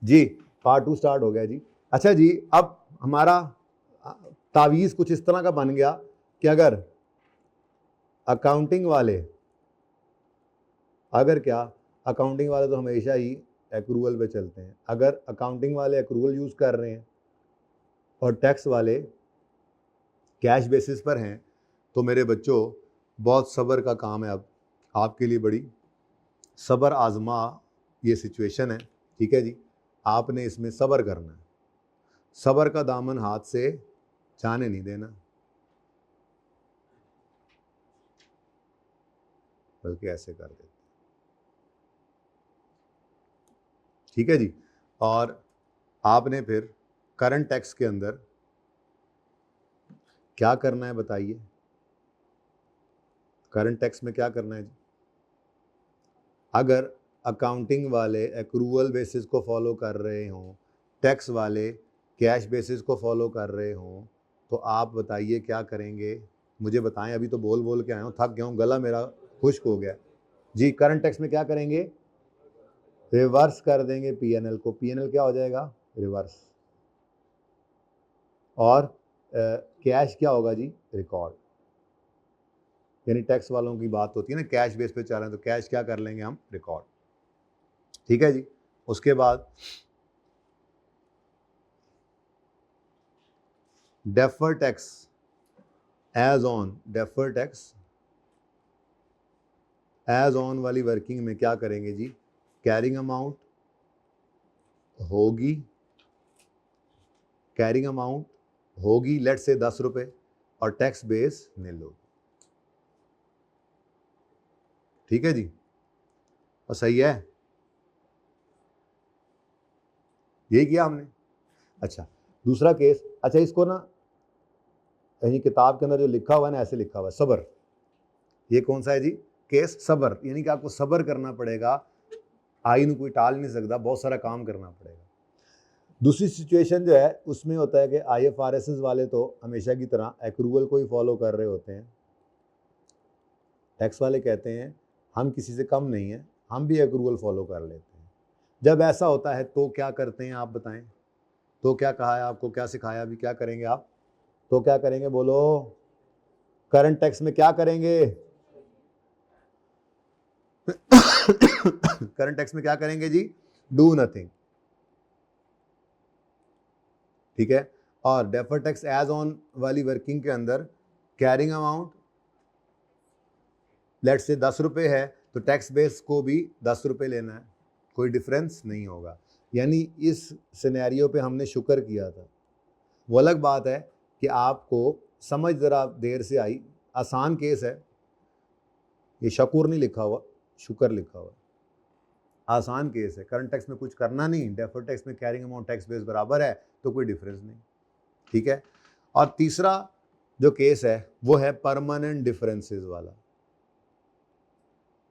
जी part 2 start हो गया जी। अच्छा जी, अब हमारा तावीज़ कुछ इस तरह का बन गया कि अगर अकाउंटिंग वाले तो हमेशा ही एक्रूवल पे चलते हैं। अगर अकाउंटिंग वाले एक्रूवल यूज़ कर रहे हैं और टैक्स वाले कैश बेसिस पर हैं, तो मेरे बच्चों बहुत सब्र का काम है। अब आपके लिए बड़ी सब्र आजमा ये सिचुएशन है, ठीक है जी। आपने इसमें सब्र करना है, सब्र का दामन हाथ से जाने नहीं देना, बल्कि ऐसे कर देते, ठीक है जी। और आपने फिर करंट टैक्स के अंदर क्या करना है बताइए। करंट टैक्स में क्या करना है जी? अगर अकाउंटिंग वाले एक्रूवल बेसिस को फॉलो कर रहे हों, टैक्स वाले कैश बेसिस को फॉलो कर रहे हों, तो आप बताइए क्या करेंगे? मुझे बताएं, अभी तो बोल बोल के आया हूँ, थक गया हूँ, गला मेरा खुश्क हो गया जी। करंट टैक्स में क्या करेंगे? रिवर्स कर देंगे पीएनएल को। पीएनएल क्या हो जाएगा? रिवर्स। और कैश क्या होगा जी? रिकॉर्ड। यानी टैक्स वालों की बात होती है ना, कैश बेस पे चल रहे हैं, तो कैश क्या कर लेंगे हम? रिकॉर्ड, ठीक है जी। उसके बाद डेफर टैक्स एज ऑन वाली वर्किंग में क्या करेंगे जी? कैरिंग अमाउंट होगी लेट से 10 रुपए और टैक्स बेस नील होगी, ठीक है जी। और सही है, यही किया हमने। अच्छा, दूसरा केस, अच्छा इसको ना यानी किताब के अंदर जो लिखा हुआ है ना, ऐसे लिखा हुआ है सबर। ये कौन सा है जी? केस सबर, यानी कि आपको सबर करना पड़ेगा, आइन कोई टाल नहीं सकता, बहुत सारा काम करना पड़ेगा। दूसरी सिचुएशन जो है उसमें होता है कि IFRS वाले तो हमेशा की तरह एक्रूवल को ही फॉलो कर रहे होते हैं। टैक्स वाले कहते हैं हम किसी से कम नहीं हैं, हम भी एक्रूवल फॉलो कर लेते हैं। जब ऐसा होता है तो क्या करते हैं आप बताएं? तो क्या कहा है आपको, क्या सिखाया, अभी क्या करेंगे आप? तो क्या करेंगे बोलो? करंट टैक्स में क्या करेंगे? करंट टैक्स में क्या करेंगे जी? डू नथिंग, ठीक है। और डेफर टैक्स एज ऑन वाली वर्किंग के अंदर कैरिंग अमाउंट लेट से 10 रुपए है, तो टैक्स बेस को भी 10 रुपए लेना है, कोई डिफरेंस नहीं होगा। यानी इस सिनेरियो पे हमने शुक्र किया था। वो अलग बात है कि आपको समझ ज़रा देर से आई, आसान केस है, ये शकूर नहीं लिखा हुआ, शुक्र लिखा हुआ, आसान केस है। करंट टैक्स में कुछ करना नहीं, डेफर टैक्स में कैरिंग अमाउंट टैक्स बेस बराबर है, तो कोई डिफरेंस नहीं, ठीक है। और तीसरा जो केस है वो है परमानेंट डिफरेंसेस वाला।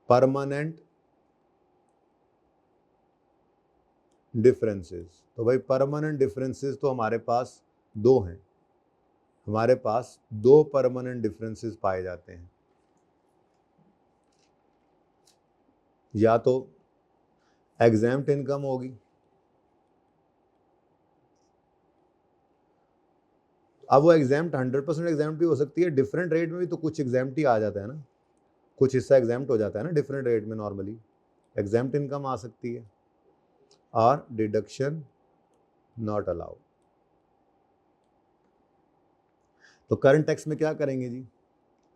परमानेंट डिफरेंसेस, तो भाई परमानेंट डिफरेंसेस तो हमारे पास दो हैं, हमारे पास दो परमानेंट डिफरेंसेस पाए जाते हैं। या तो एग्जैम्प्ट इनकम होगी, अब वो एग्जैम्प्ट 100% एग्जैम्प्ट भी हो सकती है, डिफरेंट रेट में भी तो कुछ एग्जैम्प्ट ही आ जाता है ना, कुछ हिस्सा एग्जैम्प्ट हो जाता है ना डिफरेंट रेट में, नॉर्मली एग्जैम्प्ट इनकम आ सकती है। और डिडक्शन नॉट अलाउड। तो करंट टैक्स में क्या करेंगे जी?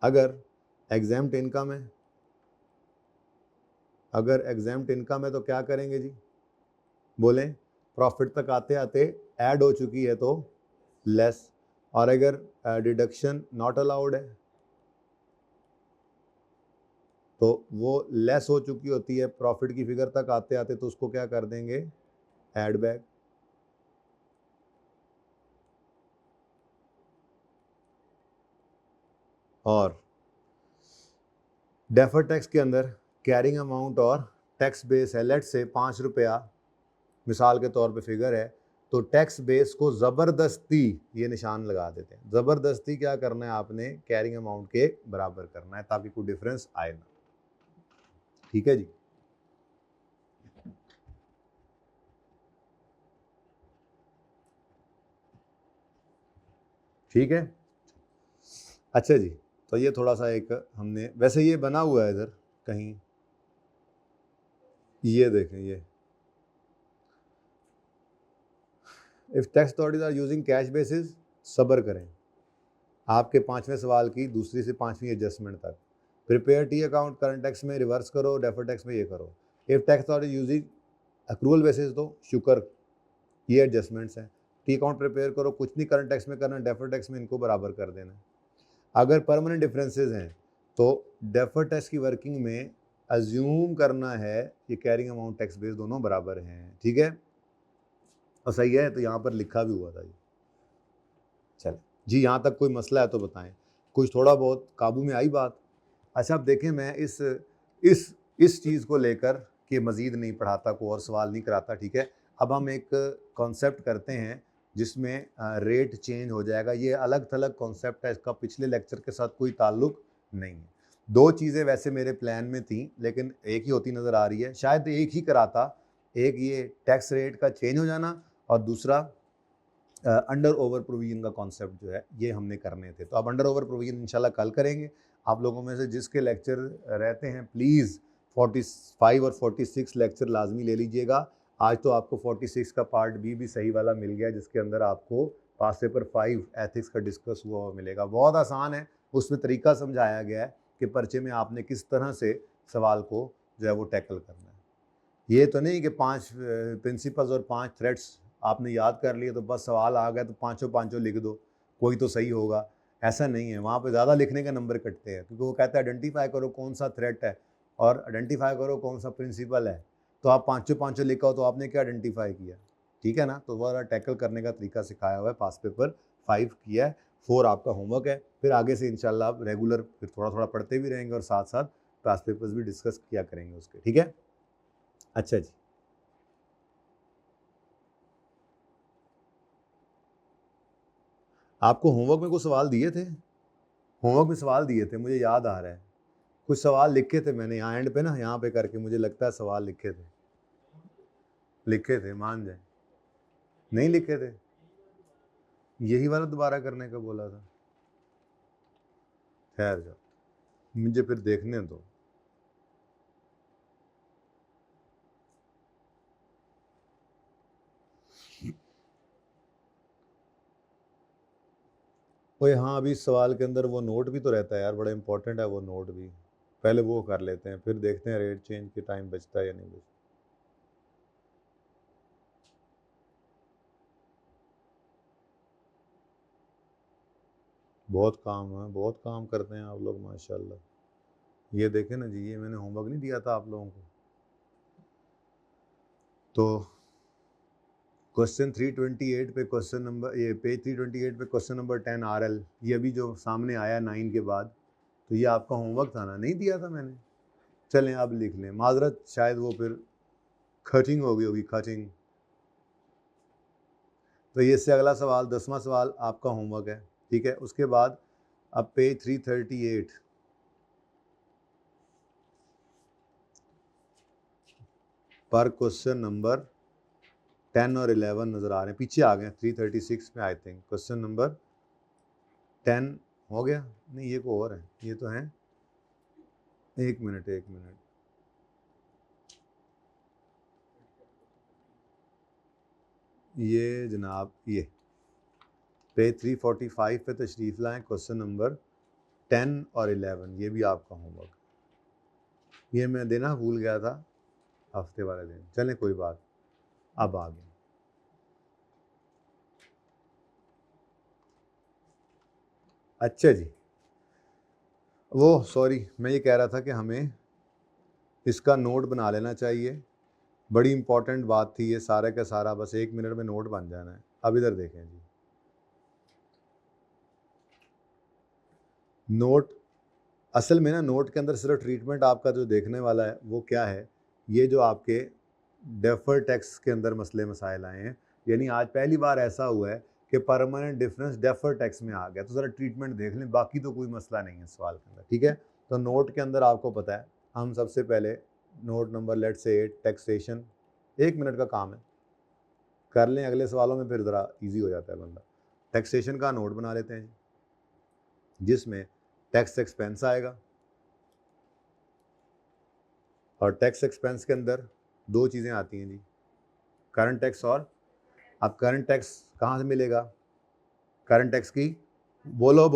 अगर एग्जैम्प्ट इनकम है, तो क्या करेंगे जी? बोलें, प्रॉफिट तक आते आते ऐड हो चुकी है तो लेस। और अगर डिडक्शन नॉट अलाउड है तो वो लेस हो चुकी होती है प्रॉफिट की फिगर तक आते आते, तो उसको क्या कर देंगे? Add back. और डेफर टैक्स के अंदर कैरिंग अमाउंट और टैक्स बेस है, लेट से 5 रुपया मिसाल के तौर पे फिगर है, तो टैक्स बेस को ज़बरदस्ती ये निशान लगा देते हैं। ज़बरदस्ती क्या करना है आपने? कैरिंग अमाउंट के बराबर करना है ताकि कोई डिफरेंस आए ना, ठीक है जी। ठीक है। अच्छा जी, तो ये थोड़ा सा एक हमने, वैसे ये बना हुआ है इधर कहीं, ये देखें, ये if tax authorities are using cash basis, सब्र करें, आपके 5वें सवाल की दूसरी से 5वीं एडजस्टमेंट तक। Prepare T account current tax में रिवर्स करो, डेफर टैक्स में ये करो। If tax authority using accrual basis, तो शुक्र, ये एडजस्टमेंट्स हैं। टी अकाउंट प्रिपेयर करो, कुछ नहीं करंट टैक्स में करना, डेफर टैक्स में इनको बराबर कर देना। अगर परमानेंट डिफरेंसेस हैं तो डेफर टैक्स की वर्किंग में अज्यूम करना है कि कैरिंग अमाउंट टैक्स बेस दोनों बराबर हैं, ठीक है, और सही है, तो यहाँ पर लिखा भी हुआ था ये। चले जी, यहाँ तक कोई मसला है तो बताएं, कुछ थोड़ा बहुत काबू में आई बात? अच्छा, अब देखें, मैं इस चीज़ को लेकर कि मज़ीद नहीं पढ़ाता, कोई और सवाल नहीं कराता, ठीक है। अब हम एक कॉन्सेप्ट करते हैं जिसमें रेट चेंज हो जाएगा। ये अलग थलग कॉन्सेप्ट है, इसका पिछले लेक्चर के साथ कोई ताल्लुक नहीं है। 2 चीज़ें वैसे मेरे प्लान में थी, लेकिन एक ही होती नज़र आ रही है, शायद एक ही कराता, एक ये टैक्स रेट का चेंज हो जाना, और दूसरा अंडर ओवर प्रोविजन का कॉन्सेप्ट जो है ये हमने करने थे। तो अब अंडर ओवर प्रोविजन इंशाल्लाह कल करेंगे। आप लोगों में से जिसके लेक्चर रहते हैं प्लीज़ 45 और 46 लेक्चर लाजमी ले लीजिएगा। आज तो आपको 46 का पार्ट भी सही वाला मिल गया, जिसके अंदर आपको पास पेपर 5 एथिक्स का डिस्कस हुआ हुआ मिलेगा। बहुत आसान है, उसमें तरीका समझाया गया है कि पर्चे में आपने किस तरह से सवाल को जो है वो टैकल करना है। ये तो नहीं कि 5 प्रिंसिपल्स और 5 थ्रेड्स आपने याद कर लिए तो बस सवाल आ गया तो पाँचों लिख दो, कोई तो सही होगा, ऐसा नहीं है। वहाँ पे ज़्यादा लिखने के नंबर कटते हैं, क्योंकि वो कहता है आइडेंटिफाई करो कौन सा थ्रेट है और आइडेंटिफाई करो कौन सा प्रिंसिपल है। तो आप पाँचों लिखा हो तो आपने क्या आइडेंटिफाई किया, ठीक है ना। तो वह टैकल करने का तरीका सिखाया हुआ है, पास पेपर 5 किया है, 4 आपका होमवर्क है। फिर आगे से इंशाल्लाह आप रेगुलर फिर थोड़ा थोड़ा पढ़ते भी रहेंगे और साथ साथ पास पेपर्स भी डिस्कस किया करेंगे उसके, ठीक है। अच्छा जी, आपको होमवर्क में कुछ सवाल दिए थे, होमवर्क में सवाल दिए थे, मुझे याद आ रहा है, कुछ सवाल लिखे थे मैंने यहाँ एंड पे ना, यहाँ पे करके मुझे लगता है सवाल लिखे थे, मान जाए। नहीं लिखे थे, यही वाला दोबारा करने का बोला था। खैर जाओ, मुझे फिर देखने दो। ओए हाँ, अभी इस सवाल के अंदर वो नोट भी तो रहता है यार, बड़ा इंपॉर्टेंट है वो नोट भी, पहले वो कर लेते हैं, फिर देखते हैं रेट चेंज के टाइम बचता है या नहीं बचता। बहुत काम है, बहुत काम करते हैं आप लोग माशाल्लाह। ये देखें ना जी, ये मैंने होमवर्क नहीं दिया था आप लोगों को, तो क्वेश्चन 328 पे क्वेश्चन नंबर, ये पेज 328 पे क्वेश्चन नंबर 10 RL, ये अभी जो सामने आया 9 के बाद, तो ये आपका होमवर्क था ना, नहीं दिया था मैंने। चलें अब लिख लें, माजरत, शायद वो फिर खटिंग हो गई होगी, खटिंग। तो ये इससे अगला सवाल 10वां सवाल आपका होमवर्क है, ठीक है। उसके बाद अब पेज 338 पर क्वेश्चन नंबर 10 और 11 नज़र आ रहे हैं, पीछे आ गए 336 में आई थिंक। क्वेश्चन नंबर 10 हो गया, नहीं ये को और है, ये तो है, एक मिनट, ये जनाब, ये पेज 345 पे तशरीफ़ लाएँ, क्वेश्चन नंबर 10 और 11, ये भी आपका होमवर्क, ये मैं देना भूल गया था हफ्ते वाले दिन। चलें कोई बात, अब आ गया। अच्छा जी, वो सॉरी, मैं ये कह रहा था कि हमें इसका नोट बना लेना चाहिए, बड़ी इंपॉर्टेंट बात थी ये, सारा का सारा बस 1 मिनट में नोट बन जाना है। अब इधर देखें जी, नोट, असल में ना नोट के अंदर सिर्फ ट्रीटमेंट आपका जो देखने वाला है वो क्या है, ये जो आपके डेफर टैक्स के अंदर मसले मसाइल आए हैं, यानी आज पहली बार ऐसा हुआ है कि परमानेंट डिफरेंस डेफर टैक्स में आ गया, तो ज़रा ट्रीटमेंट देख लें, बाकी तो कोई मसला नहीं है सवाल के अंदर, ठीक है। तो नोट के अंदर आपको पता है, हम सबसे पहले नोट नंबर लेट से 8 टैक्सेशन, 1 मिनट का काम है, कर लें, अगले सवालों में फिर ज़रा ईजी हो जाता है बंदा। टैक्सेशन का नोट बना लेते हैं जिसमें टैक्स एक्सपेंस आएगा, और टैक्स एक्सपेंस के अंदर दो चीज़ें आती हैं जी, करंट टैक्स और, अब करंट टैक्स कहाँ से मिलेगा, करंट टैक्स की बोलो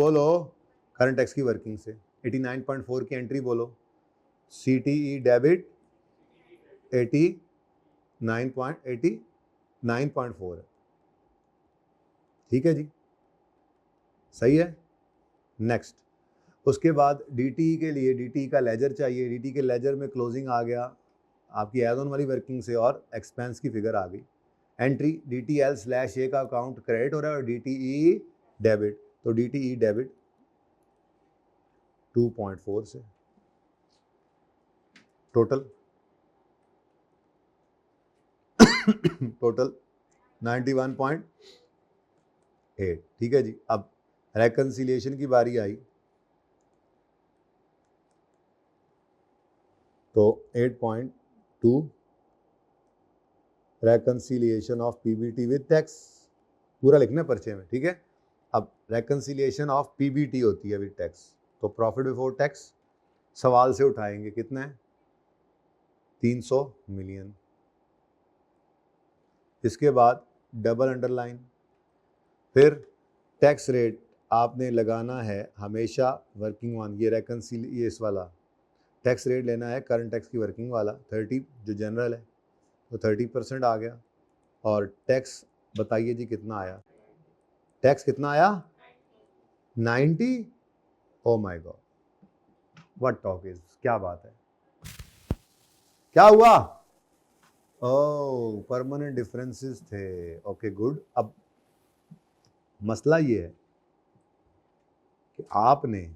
करंट टैक्स की वर्किंग से 89.4 की एंट्री बोलो, CTE डेबिट 89.4 है, ठीक है जी, सही है। नेक्स्ट, उसके बाद DTE के लिए DTE का लेजर चाहिए, DTE के लेजर में क्लोजिंग आ गया आपकी एज ऑन वाली वर्किंग से और एक्सपेंस की फिगर आ गई, एंट्री DTL/A का अकाउंट क्रेडिट हो रहा है और DTE डेबिट, तो DTE डेबिट 2.4 से, टोटल 91.8, ठीक है जी। अब रेकन्सिलिएशन की बारी आई तो 8.2 reconciliation of PBT with tax, पूरा लिखना है पर्चे में, ठीक है। अब रेकन्सिलिएशन ऑफ PBT होती है विद टैक्स, तो प्रॉफिट बिफोर टैक्स सवाल से उठाएंगे, कितना है 300 मिलियन। इसके बाद डबल अंडरलाइन, फिर टैक्स रेट आपने लगाना है हमेशा वर्किंग वन, ये इस वाला टैक्स रेट लेना है करंट टैक्स की वर्किंग वाला 30 जो जनरल है, तो 30% आ गया। और टैक्स बताइए जी कितना आया, टैक्स कितना आया 90, oh my God what talk is, क्या बात है, क्या हुआ, ओह परमानेंट डिफरेंसेस थे, ओके गुड। अब मसला ये है कि आपने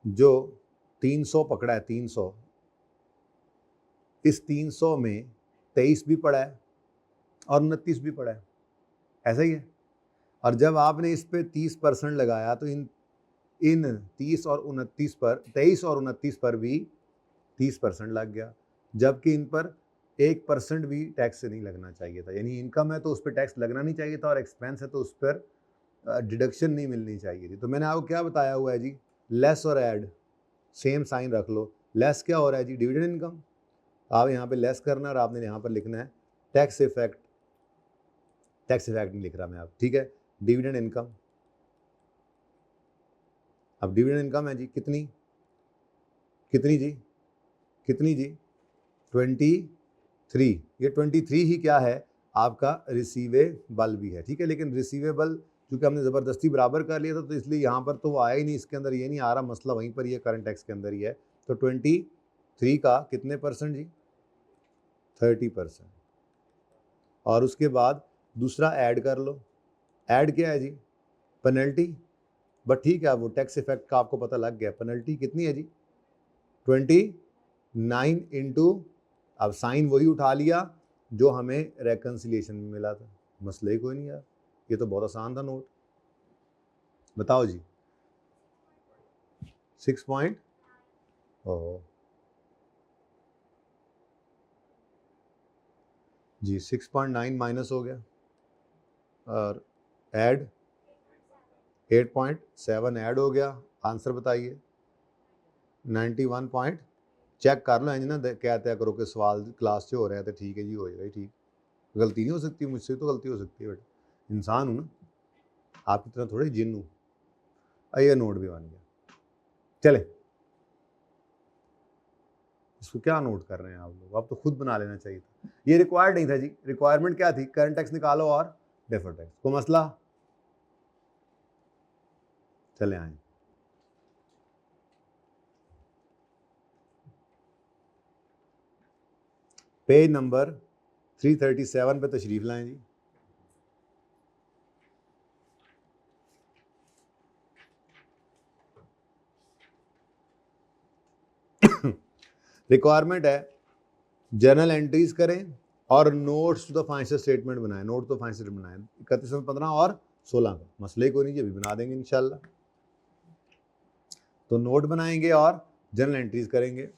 जो 300 पकड़ा है, 300, इस 300 में 23 भी पड़ा है और 29 भी पड़ा है, ऐसा ही है। और जब आपने इस पे 30% लगाया तो इन 30 और 29 पर, 23 और 29 पर भी 30% लग गया, जबकि इन पर 1% भी टैक्स से नहीं लगना चाहिए था, यानी इनकम है तो उस पर टैक्स लगना नहीं चाहिए था और एक्सपेंस है तो उस पर डिडक्शन नहीं मिलनी चाहिए थी। तो मैंने आपको क्या बताया हुआ है जी, लेस और ऐड सेम साइन रख लो। लेस क्या हो रहा है जी, डिविडेंड इनकम, आप यहाँ पे लेस करना और आपने यहाँ पर लिखना है टैक्स इफेक्ट, टैक्स इफेक्ट नहीं लिख रहा मैं, आप ठीक है, डिविडेंड इनकम। अब डिविडेंड इनकम है जी कितनी, कितनी जी, कितनी जी 23, ये 23 ही क्या है आपका रिसीवेबल भी है, ठीक है, लेकिन रिसीवेबल क्योंकि हमने ज़बरदस्ती बराबर कर लिया था तो इसलिए यहाँ पर तो वो आया ही नहीं, इसके अंदर ये नहीं आ रहा, मसला वहीं पर ये करंट टैक्स के अंदर ही है। तो 23 का कितने परसेंट जी 30%, और उसके बाद दूसरा ऐड कर लो, ऐड क्या है जी पेनल्टी, बट ठीक है वो टैक्स इफेक्ट का आपको पता लग गया, पेनल्टी कितनी है जी 29 इंटू, अब साइन वही उठा लिया जो हमें रेकन्सिलिएशन में मिला था, मसले ही कोई नहीं यार, ये तो बहुत आसान था नोट, बताओ जी 6 पॉइंट, ओह जी 6.9 माइनस हो गया और ऐड 8.7 ऐड हो गया, आंसर बताइए 91 पॉइंट, चेक कर लो इंज ना कहते करो कि सवाल क्लास से हो रहे हैं तो ठीक है जी हो जाएगा ठीक, गलती नहीं हो सकती, मुझसे तो गलती हो सकती है बेटा, इंसान हूँ ना, आपकी तरह थोड़े जिन हूँ। ये नोट भी बन गया, चले इसको क्या नोट कर रहे हैं आप लोग, आप तो खुद बना लेना चाहिए था, ये रिक्वायर्ड नहीं था जी, रिक्वायरमेंट क्या थी करंट टैक्स निकालो और डेफर्ड टैक्स, को मसला, चले आए पेज नंबर 337 पे तशरीफ लाएं जी। रिक्वायरमेंट है जर्नल एंट्रीज करें और notes to the financial statement बनाएं, नोट तो फाइनेंशियल स्टेटमेंट बनाएं 31/15 और 16 का, मसले को नहीं, अभी बना देंगे इंशाल्लाह। तो नोट बनाएंगे और जर्नल एंट्रीज करेंगे,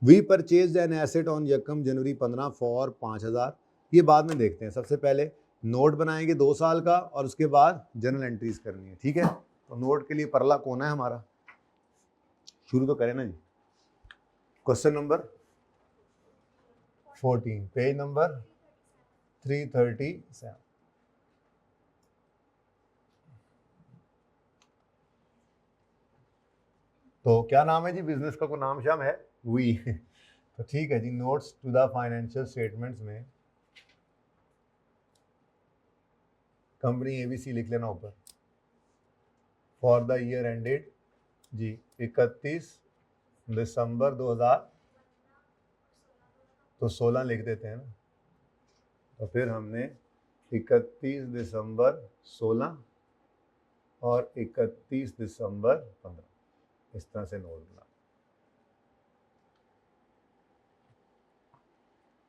we purchase an asset on यकम जनवरी 15 फॉर 5,000। ये बाद में देखते हैं, सबसे पहले नोट बनाएंगे 2 साल का और उसके बाद जनरल एंट्रीज करनी है, ठीक है। तो नोट के लिए परला कौन है हमारा, शुरू तो करें ना जी। Question number 14, page number 337। तो क्या नाम है जी बिजनेस का, कोई नाम शाम है वी तो ठीक है जी। Notes to the financial statements में कंपनी एबीसी लिख लेना ऊपर, फॉर द ईयर एंडेड जी 31 दिसंबर 2000, तो 16 लिख देते हैं ना। तो फिर हमने 31 दिसंबर 16 और 31 दिसंबर 15 इस तरह से नोट बना,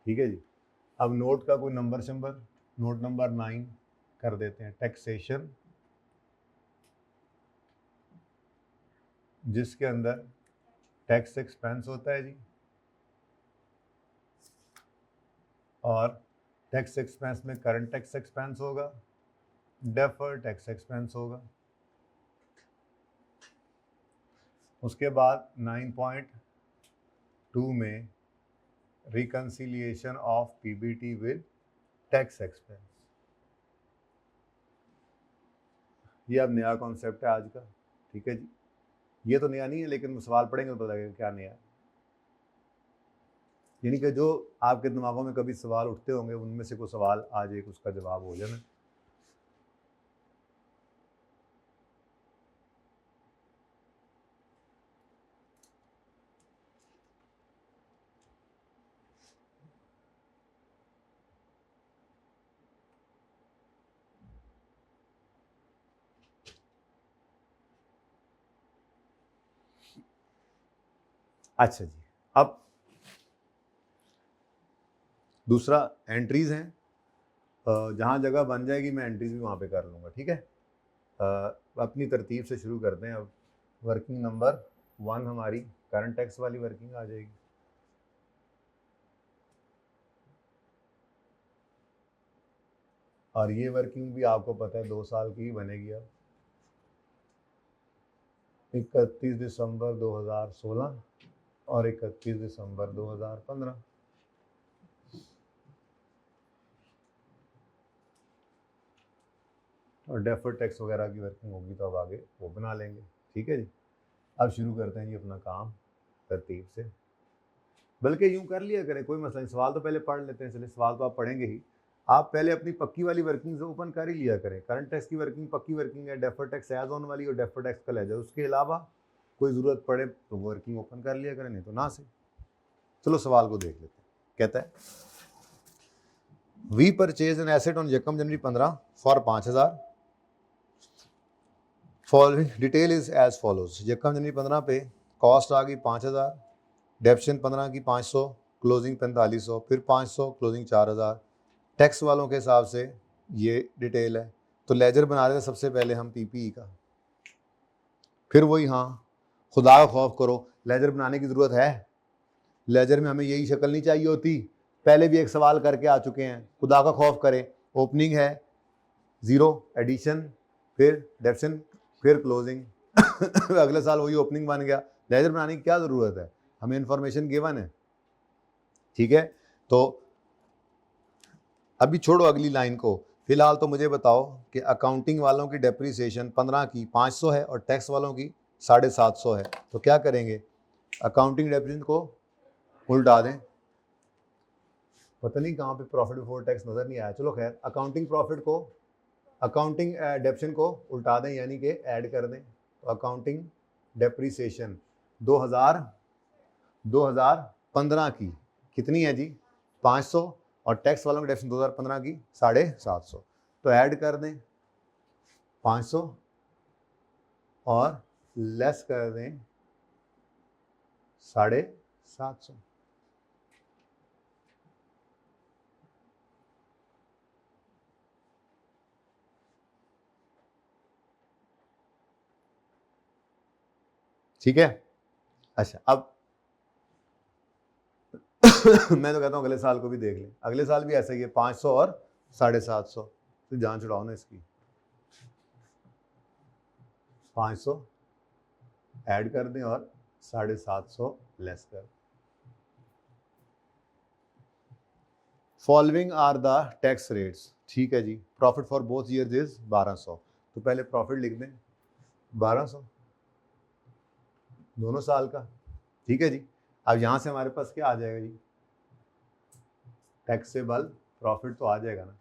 ठीक है जी। अब नोट का कोई नंबर शंबर, नोट नंबर 9 कर देते हैं, टैक्सेशन, जिसके अंदर टैक्स एक्सपेंस होता है जी, और टैक्स एक्सपेंस में करंट टैक्स एक्सपेंस होगा, डेफर्ड टैक्स एक्सपेंस होगा। उसके बाद 9.2 में reconciliation of PBT with tax expense. ये अब नया कॉन्सेप्ट है आज का, ठीक है जी। ये तो नया नहीं है, लेकिन सवाल पढ़ेंगे तो पता लगेगा क्या नया है। यानी कि जो आपके दिमागों में कभी सवाल उठते होंगे उनमें से कोई सवाल आज एक उसका जवाब हो जाना। अच्छा जी, अब दूसरा एंट्रीज हैं, जहाँ जगह बन जाएगी मैं एंट्रीज भी वहाँ पे कर लूँगा, ठीक है। अपनी तरतीब से शुरू करते हैं। अब वर्किंग नंबर 1 हमारी करंट टैक्स वाली वर्किंग आ जाएगी। और ये वर्किंग भी आपको पता है 2 साल की ही बनेगी। अब 31 दिसंबर 2016 और 31 दिसंबर 2015। और डेफर्ड टैक्स वगैरह की वर्किंग होगी तो अब आगे वो बना लेंगे, ठीक है जी। अब शुरू करते हैं जी अपना काम तरतीब से, बल्कि यूं कर लिया करें, कोई मसला नहीं। सवाल तो पहले पढ़ लेते हैं, चलिए सवाल तो आप पढ़ेंगे ही। आप पहले अपनी पक्की वाली वर्किंग ओपन कर ही लिया करें। करंट टैक्स की वर्किंग पक्की वर्किंग है, डेफर्ड टैक्स एज ऑन वाली और डेफर्ड टैक्स कल है। उसके अलावा कोई ज़रूरत पड़े तो वर्किंग ओपन कर लिया करें, नहीं तो ना से। चलो सवाल को देख लेते हैं। कहता है we purchase an asset on यकम जनवरी 15 for 5,000। Following detail is as follows. यकम जनवरी 15 पे कॉस्ट आ गई 5,000, डेप्शन 15 की 500, क्लोजिंग 4500, फिर 500, क्लोजिंग 4,000। टैक्स वालों के हिसाब से ये डिटेल है। तो लेजर बना रहे थे सबसे पहले हम पीपीई का, फिर वही हाँ खुदा का खौफ करो लेजर बनाने की ज़रूरत है। लेजर में हमें यही शक्ल नहीं चाहिए होती। पहले भी एक सवाल करके आ चुके हैं, खुदा का खौफ करें। ओपनिंग है 0, एडिशन, फिर डेप्शन, फिर क्लोजिंग अगले साल वही ओपनिंग बन गया। लेजर बनाने की क्या ज़रूरत है, हमें इंफॉर्मेशन गिवन है, ठीक है। तो अभी छोड़ो अगली लाइन को, फिलहाल तो मुझे बताओ कि अकाउंटिंग वालों की डेप्रीसिएशन 15 की 500 है और टैक्स वालों की 750 है। तो क्या करेंगे, अकाउंटिंग डेप्रीसिएशन को उल्टा दें। पता नहीं कहाँ पे प्रॉफिट बिफोर टैक्स नज़र नहीं आया, चलो खैर अकाउंटिंग प्रॉफिट को, अकाउंटिंग डेप्शन को उल्टा दें, यानी कि ऐड कर दें। तो अकाउंटिंग डेप्रीसिएशन 2015 की कितनी है जी 500 और टैक्स वालों की डेप्शन 2015 की 750। तो ऐड कर दें 500 और लेस कर दें 750। ठीक है। अच्छा अब मैं तो कहता हूँ अगले साल को भी देख लें, अगले साल भी ऐसा ही है, 500 और 750, तो जान छुड़ाओ ना इसकी, 500 ऐड कर दें और 750 लेस कर। Following are the tax rates, ठीक है जी। Profit for both years is 1200, तो पहले प्रॉफिट लिख दें 1200 दोनों साल का, ठीक है जी। अब यहां से हमारे पास क्या आ जाएगा जी, टैक्सेबल प्रॉफिट तो आ जाएगा ना,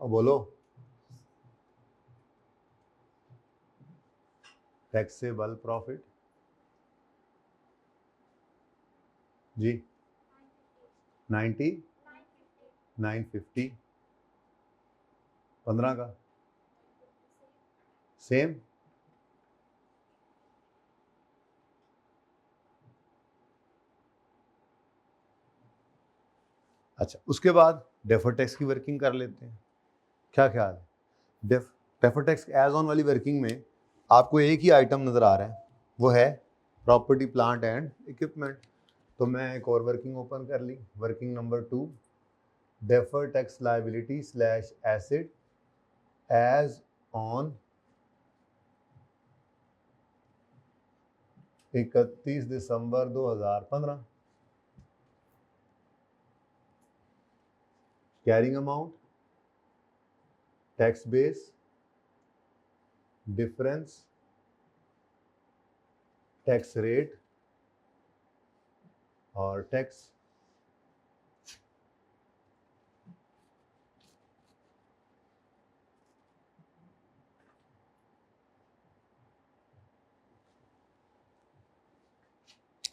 और बोलो टैक्सेबल प्रॉफिट जी 950 15 का सेम, अच्छा उसके बाद डेफर टैक्स की वर्किंग कर लेते हैं, क्या ख्याल है? डेफर टैक्स एज ऑन वाली वर्किंग में आपको एक ही आइटम नज़र आ रहा है, वो है प्रॉपर्टी प्लांट एंड इक्विपमेंट। तो मैं एक और वर्किंग ओपन कर ली, working number 2, defer tax liability slash asset as on 31 December 2015, carrying amount, tax base, difference, tax rate और टैक्स।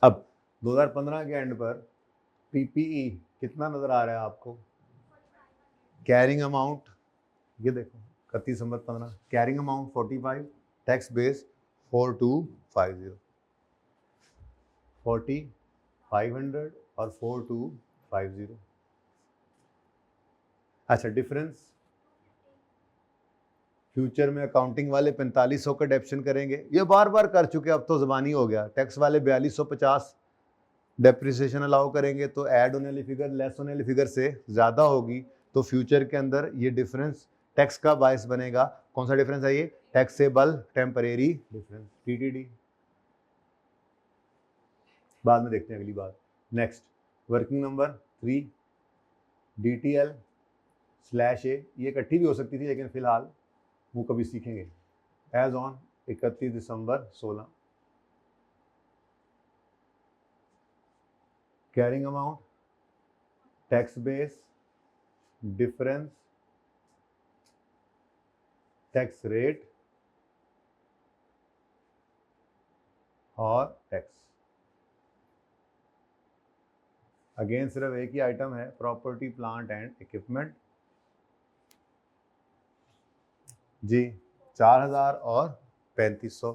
अब 2015 के एंड पर पीपीई कितना नजर आ रहा है आपको, कैरिंग अमाउंट ये देखो 31 दिसंबर 15, कैरिंग अमाउंट 45, टैक्स बेस 4250, 4500 और 4250। अच्छा डिफरेंस, फ्यूचर में अकाउंटिंग वाले 4500 का डेप्शन करेंगे, ये बार बार कर चुके, अब तो ज़बानी हो गया। टैक्स वाले 4250 डेप्रिसिएशन अलाउ करेंगे, तो ऐड होने वाली फिगर लेस होने वाली फिगर से ज़्यादा होगी, तो फ्यूचर के अंदर ये डिफरेंस टैक्स का बायस बनेगा। कौन सा डिफरेंस है ये, टैक्सेबल टेम्परेरी डिफरेंस, टीटीडी। बाद में देखते हैं अगली बात। Next working number 3, DTL slash A, ये इकट्ठी भी हो सकती थी लेकिन फिलहाल वो कभी सीखेंगे। एज ऑन 31 दिसंबर 16, carrying amount, tax base, difference, tax rate और टैक्स। अगेन सिर्फ एक ही आइटम है, प्रॉपर्टी प्लांट एंड इक्विपमेंट जी 4000 और 3500,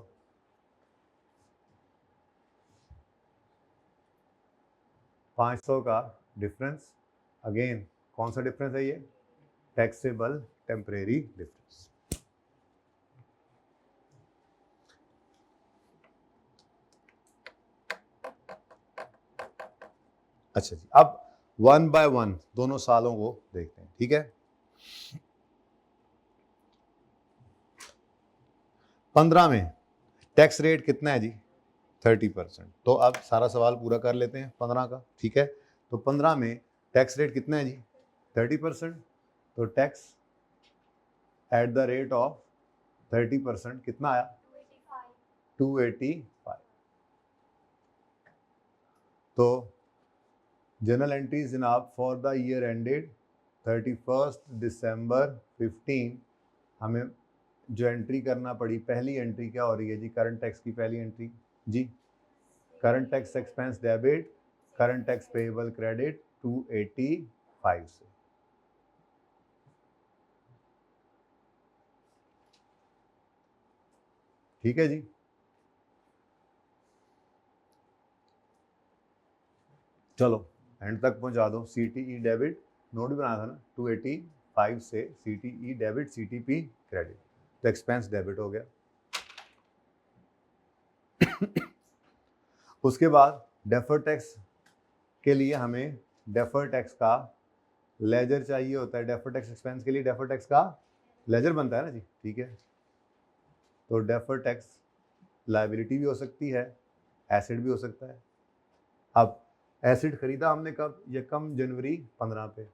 500 का डिफरेंस। अगेन कौन सा डिफरेंस है ये, टैक्सेबल टेम्परेरी डिफरेंस। अच्छा जी, अब 1 बाय 1 दोनों सालों को देखते हैं, ठीक है। 15 में टैक्स रेट कितना है जी, 30%। तो अब सारा सवाल पूरा कर लेते हैं 15 का, ठीक है। तो 15 में टैक्स रेट कितना है जी, 30%। तो tax at the rate of 30% कितना आया, 285। तो जनरल एंट्रीज जनाब फॉर द ईयर एंडेड 31 दिसंबर 15, हमें जो एंट्री करना पड़ी, पहली एंट्री क्या हो रही है जी, करंट टैक्स की पहली एंट्री जी, current tax expense debit, current tax payable credit 285 से। ठीक है जी। चलो एंड तक पहुंचा दो। CTE डेबिट नोट भी बनाया था ना, 285 से CTE डेबिट CTP क्रेडिट, तो एक्सपेंस डेबिट हो गया। उसके बाद डेफर्ड टैक्स के लिए हमें डेफर टैक्स का लेजर चाहिए होता है। डेफर टैक्स एक्सपेंस के लिए डेफर टैक्स का लेजर बनता है ना जी, ठीक है। तो डेफर टैक्स लायबिलिटी भी हो सकती है, एसिड भी हो सकता है। अब एसिड खरीदा हमने कब, यकम जनवरी 15 पे।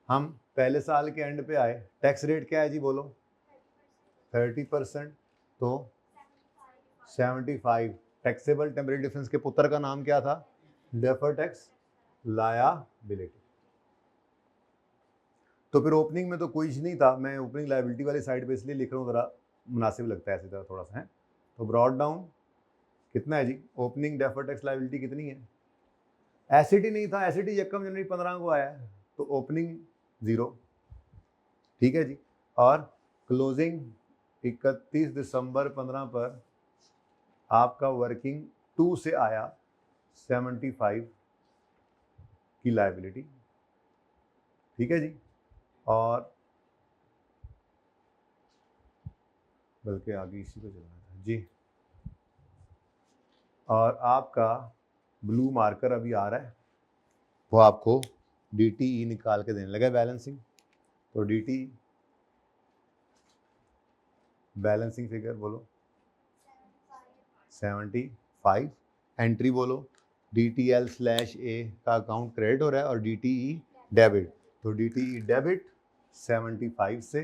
हम पहले साल के एंड पे आए, टैक्स रेट क्या है जी बोलो, 30%। तो 75 टैक्सेबल टेम्परेरी डिफरेंस के पुत्र का नाम क्या था, डेफर टैक्स लायबिलिटी। तो फिर ओपनिंग में तो कोई चीज नहीं था, मैं ओपनिंग लायबिलिटी वाली साइड पे इसलिए लिख रहा हूँ, जरा मुनासिब लगता है ऐसी तरह थोड़ा सा है। तो ब्रॉड डाउन कितना है जी, ओपनिंग डेफर टैक्स लायबिलिटी कितनी है, एसिड ही नहीं था, एसिड ही यकम जनवरी 15 को आया है, तो ओपनिंग 0, ठीक है जी। और क्लोजिंग 31 दिसंबर 15 पर आपका वर्किंग 2 से आया 75 की लायबिलिटी, ठीक है जी। और बल्कि आगे इसी को चलाना था जी। और आपका ब्लू मार्कर अभी आ रहा है, वो आपको DTE निकाल के देने लगा बैलेंसिंग। तो DTE बैलेंसिंग फिगर बोलो 75, एंट्री बोलो DTL/A का अकाउंट क्रेडिट हो रहा है और DTE डेबिट। तो DTE डेबिट 75 से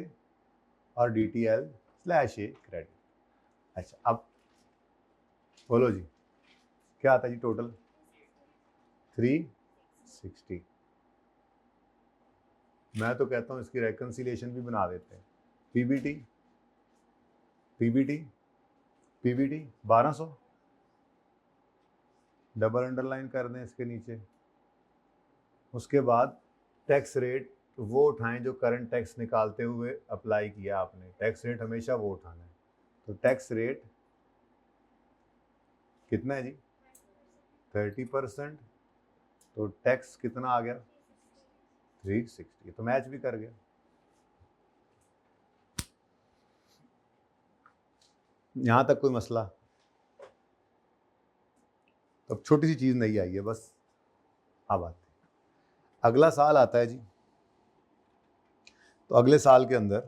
और DTL/A क्रेडिट। अच्छा अब बोलो जी क्या आता है जी टोटल, 360। मैं तो कहता हूँ इसकी रेकन्सिलिएशन भी बना देते हैं। PBT 1200, डबल अंडरलाइन कर दें इसके नीचे। उसके बाद टैक्स रेट वो उठाएं जो करंट टैक्स निकालते हुए अप्लाई किया आपने, टैक्स रेट हमेशा वो उठाना है। तो टैक्स रेट कितना है जी, 30%। तो टैक्स कितना आ गया, 360। तो मैच भी कर गया। यहां तक कोई मसला, तो अब छोटी सी चीज नहीं आई है बस। अब आते अगला साल आता है जी। तो अगले साल के अंदर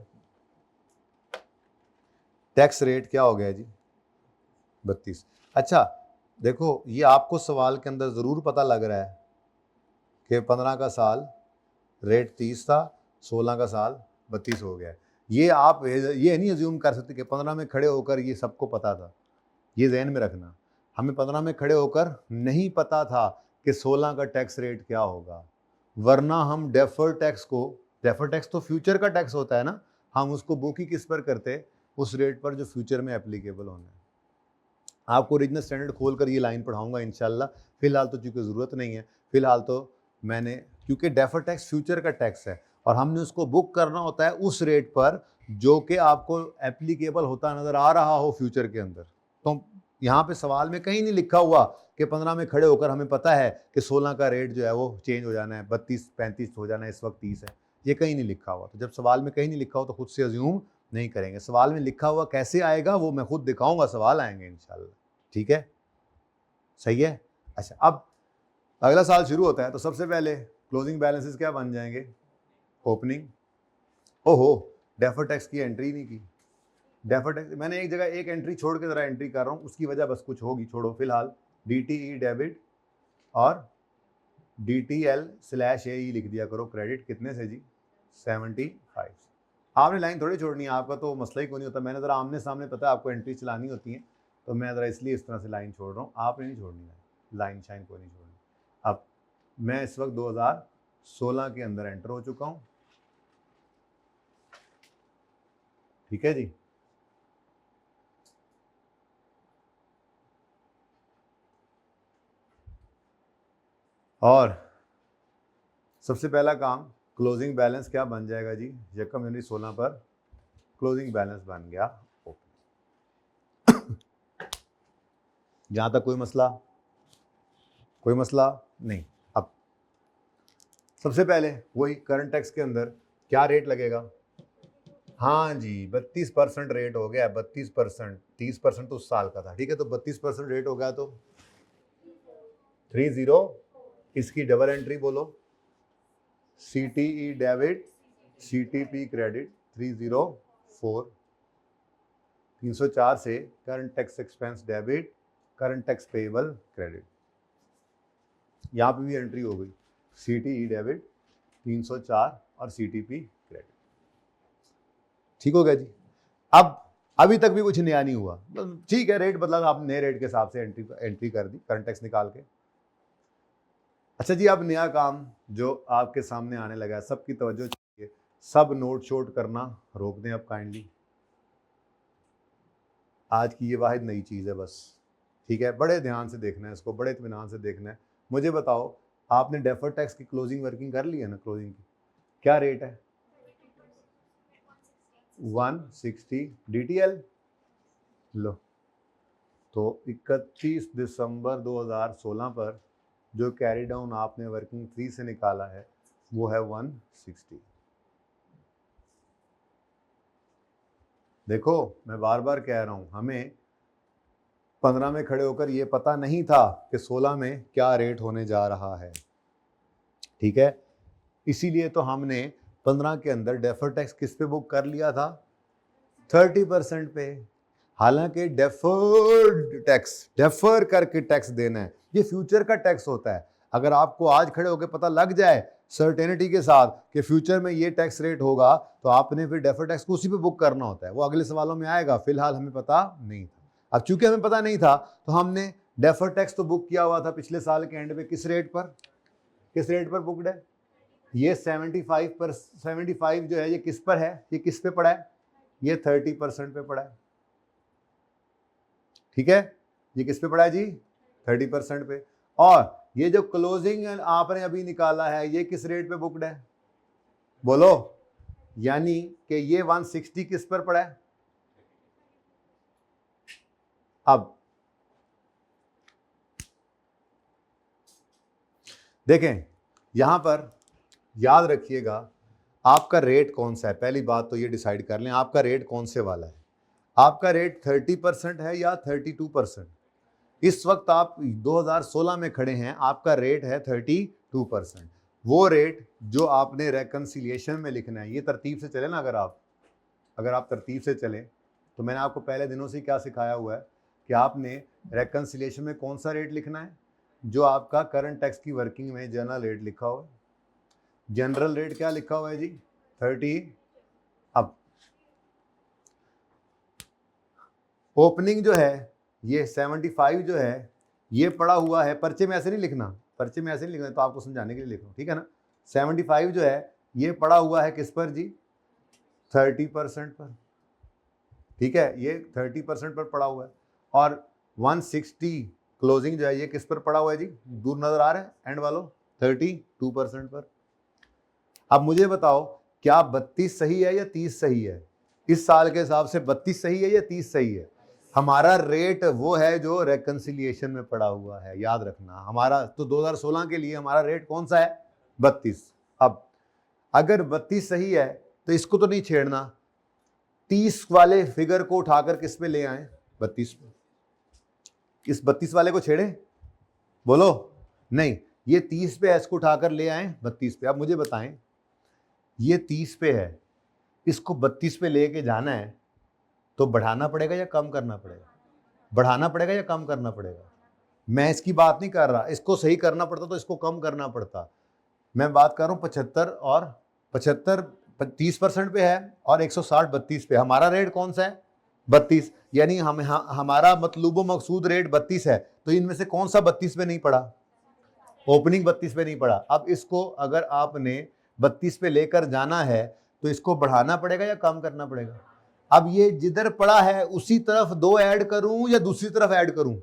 टैक्स रेट क्या हो गया जी, 32। अच्छा देखो ये आपको सवाल के अंदर जरूर पता लग रहा है कि 15 का साल रेट 30 था, 16 का साल 32 हो गया। ये आप ये नहीं अज्यूम कर सकते कि 15 में खड़े होकर ये सबको पता था। ये ज़हन में रखना, हमें 15 में खड़े होकर नहीं पता था कि 16 का टैक्स रेट क्या होगा, वरना हम डेफर टैक्स को, डेफर टैक्स तो फ्यूचर का टैक्स होता है ना, हम उसको बुक ही किस पर करते, उस रेट पर जो फ्यूचर में एप्लीकेबल होना है। आपको ओरिजिनल स्टैंडर्ड खोलकर ये लाइन पढ़ाऊंगा इंशाल्लाह। फिलहाल तो चूंकि ज़रूरत नहीं है, फिलहाल तो मैंने, क्योंकि डेफर टैक्स फ्यूचर का टैक्स है और हमने उसको बुक करना होता है उस रेट पर जो कि आपको एप्लीकेबल होता नज़र आ रहा हो फ्यूचर के अंदर। तो यहाँ पे सवाल में कहीं नहीं लिखा हुआ कि 15 में खड़े होकर हमें पता है कि 16 का रेट जो है वो चेंज हो जाना है, 32-35 हो जाना है, इस वक्त 30 है, ये कहीं नहीं लिखा हुआ। तो जब सवाल में कहीं नहीं लिखा हो तो खुद से अज्यूम नहीं करेंगे। सवाल में लिखा हुआ कैसे आएगा वो मैं खुद दिखाऊंगा, सवाल आएंगे इंशाल्लाह, ठीक है, सही है। अच्छा अब अगला साल शुरू होता है तो सबसे पहले क्लोजिंग बैलेंसेस क्या बन जाएंगे, ओपनिंग। ओहो डेफर टैक्स की एंट्री नहीं की, डेफर टैक्स मैंने एक जगह एक एंट्री छोड़ के जरा एंट्री कर रहा हूँ, उसकी वजह बस कुछ होगी, छोड़ो फिलहाल। DTE डेबिट और DTL/AE लिख दिया करो क्रेडिट, कितने से जी, 75। आपने लाइन थोड़ी छोड़नी है, आपका तो मसला ही कोई नहीं होता, मैंने ज़रा आमने सामने पता है आपको एंट्री चलानी होती है, तो मैं ज़रा इसलिए इस तरह से लाइन छोड़ रहा हूँ, आपने नहीं छोड़नी है लाइन शाइन कोई नहीं छोड़नी। अब मैं इस वक्त 2016 के अंदर एंटर हो चुका हूँ, ठीक है जी। और सबसे पहला काम क्लोजिंग बैलेंस क्या बन जाएगा जी, यकम जनवरी 16 पर क्लोजिंग बैलेंस बन गया ओपन। जहां तक कोई मसला नहीं। अब सबसे पहले वही करंट टैक्स के अंदर क्या रेट लगेगा, हाँ जी 32% रेट हो गया, 32%, 30% तो उस साल का था, ठीक है, तो 32% रेट हो गया तो 30, इसकी डबल एंट्री बोलो CTE डेबिट, CTP क्रेडिट 304, 304 से current tax expense debit, current tax payable credit. यहाँ पे भी एंट्री हो गई, CTE डेबिट 304 और CTP क्रेडिट। ठीक हो गया जी। अब अभी तक भी कुछ नया नहीं हुआ, ठीक है, रेट बदला, आप नए रेट के हिसाब से एंट्री कर दी करंट टैक्स निकाल के। अच्छा जी, अब नया काम जो आपके सामने आने लगा है, सबकी तवज्जो चाहिए, सब नोट शोट करना रोक दें अब काइंडली। आज की ये वाहिद नई चीज़ है बस, ठीक है, बड़े ध्यान से देखना है इसको, बड़े इत्मीनान से देखना है। मुझे बताओ, आपने डेफर्ड टैक्स की क्लोजिंग वर्किंग कर ली है ना? क्लोजिंग की क्या रेट है? 160 DTL। लो, तो 31 दिसंबर 2016 पर जो कैरी डाउन आपने वर्किंग 3 से निकाला है वो है 160। देखो, मैं बार बार कह रहा हूं, हमें 15 में खड़े होकर ये पता नहीं था कि 16 में क्या रेट होने जा रहा है, ठीक है। इसीलिए तो हमने 15 के अंदर डेफर्ड टैक्स किस पे बुक कर लिया था? 30% पे। हालांकि डेफर्ड टैक्स, डेफर करके टैक्स देना है, ये फ्यूचर का टैक्स होता है। अगर आपको आज खड़े होकर पता लग जाए सर्टेनिटी के साथ कि फ्यूचर में ये टैक्स रेट होगा, तो आपने फिर डेफर्ड टैक्स को उसी पे बुक करना होता है। वो अगले सवालों में आएगा, फिलहाल हमें पता नहीं था। अब चूंकि हमें पता नहीं था तो हमने डेफर्ड टैक्स तो बुक किया हुआ था पिछले साल के एंड में, किस रेट पर? किस रेट पर बुकड है? ये 75 जो है ये किस पर है? ये किस पे पड़ा है? ये 30% पे पड़ा है, ठीक है। ये किस पे पड़ा है जी? 30% पे। और ये जो क्लोजिंग आपने अभी निकाला है ये किस रेट पे बुकड है? बोलो। यानी कि ये 160 किस पर पड़ा है? अब देखें, यहां पर याद रखिएगा आपका रेट कौन सा है। पहली बात तो ये डिसाइड कर लें आपका रेट कौन से वाला है। आपका रेट 30% है या 32%? इस वक्त आप 2016 में खड़े हैं, आपका रेट है 32%। वो रेट जो आपने रेकंसिलिएशन में लिखना है, ये तरतीब से चले ना, अगर आप तरतीब से चलें तो मैंने आपको पहले दिनों से क्या सिखाया हुआ है कि आपने रेकंसिलिएशन में कौन सा रेट लिखना है? जो आपका करंट टैक्स की वर्किंग में जनरल रेट लिखा हुआ है। जनरल रेट क्या लिखा हुआ है जी? 30। अब ओपनिंग जो है ये 75 जो है ये पड़ा हुआ है, पर्चे में ऐसे नहीं लिखना, पर्चे में ऐसे नहीं लिखना, तो आपको समझाने के लिए लिख रहा हूं, ठीक है ना। 75 जो है ये पड़ा हुआ है किस पर जी? 30% पर, ठीक है, ये 30% पर पड़ा हुआ है। और 160 क्लोजिंग जो है ये किस पर पड़ा हुआ है जी? दूर नजर आ रहा है एंड वालों? 32% पर। अब मुझे बताओ, क्या 32 सही है या 30 सही है? इस साल के हिसाब से 32 सही है या 30 सही है? हमारा रेट वो है जो रेकंसिलिएशन में पड़ा हुआ है, याद रखना। हमारा तो 2016 के लिए हमारा रेट कौन सा है? 32। अब अगर 32 सही है तो इसको तो नहीं छेड़ना, 30 वाले फिगर को उठाकर किस पे ले आए? 32 पे। इस 32 वाले को छेड़े? बोलो। नहीं, ये 30 पे है, इसको उठाकर ले आए 32 पे। अब मुझे बताएं, ये 30 पे है, इसको 32 पे लेके जाना है तो बढ़ाना पड़ेगा या कम करना पड़ेगा? बढ़ाना पड़ेगा या कम करना पड़ेगा? मैं इसकी बात नहीं कर रहा, इसको सही करना पड़ता तो इसको कम करना पड़ता। मैं बात कर रहा हूं 75 और 75 30% पे है और 160 32 पे। हमारा रेट कौन सा है? 32। यानी हमारा मतलूबो मकसूद रेट 32 है, तो इनमें से कौन सा 32 पे नहीं पड़ा? ओपनिंग 32 पे नहीं पड़ा। अब इसको अगर आपने 32 पे लेकर जाना है तो इसको बढ़ाना पड़ेगा या कम करना पड़ेगा? अब ये जिधर पड़ा है उसी तरफ 2 ऐड करूं या दूसरी तरफ ऐड करूं?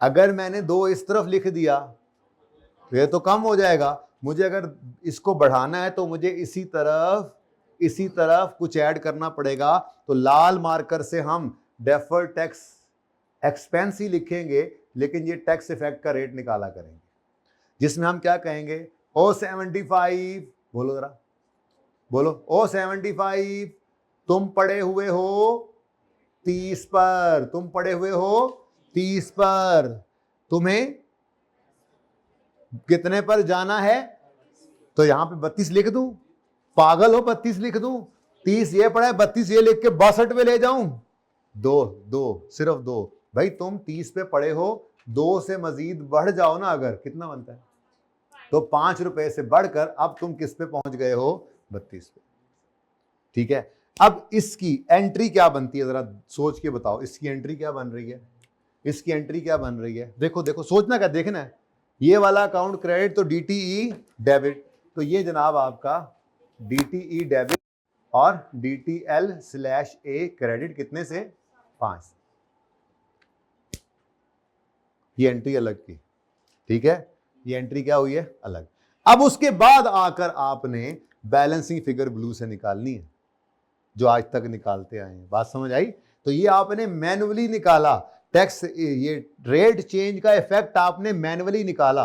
अगर मैंने 2 इस तरफ लिख दिया तो ये तो कम हो जाएगा। मुझे अगर इसको बढ़ाना है तो मुझे इसी तरफ कुछ ऐड करना पड़ेगा। तो लाल मार्कर से हम डेफर्ड टैक्स एक्सपेंस ही लिखेंगे, लेकिन ये टैक्स इफेक्ट का रेट निकाला करेंगे, जिसमें हम क्या कहेंगे? O75, बोलो जरा, बोलो। O75 तुम पड़े हुए हो 30 पर, तुम पड़े हुए हो 30 पर, तुम्हें कितने पर जाना है? तो यहां पे 32 लिख दूं? पागल हो, 32 लिख दूं? 30 ये पड़ा है, 32 ये लिख के 62 पे ले जाऊं? दो, सिर्फ 2। भाई तुम 30 पे पड़े हो, 2 से मजीद बढ़ जाओ ना, अगर कितना बनता है, तो 5 रुपए से बढ़कर अब तुम किस पे पहुंच गए हो? 32 पे। ठीक है, अब इसकी एंट्री क्या बनती है, जरा सोच के बताओ, इसकी एंट्री क्या बन रही है? इसकी एंट्री क्या बन रही है? देखो देखो, सोचना क्या, देखना है। ये वाला अकाउंट क्रेडिट तो DTE डेबिट, तो ये जनाब आपका DTE डेबिट और DTL/A क्रेडिट कितने से? 5। ये एंट्री अलग की, ठीक है, ये एंट्री क्या हुई है? अलग। अब उसके बाद आकर आपने बैलेंसिंग फिगर ब्लू से निकालनी है, जो आज तक निकालते आए हैं। बात समझ आई? तो ये आपने मैन्युअली निकाला, टैक्स, ये रेट चेंज का इफेक्ट आपने मैन्युअली निकाला।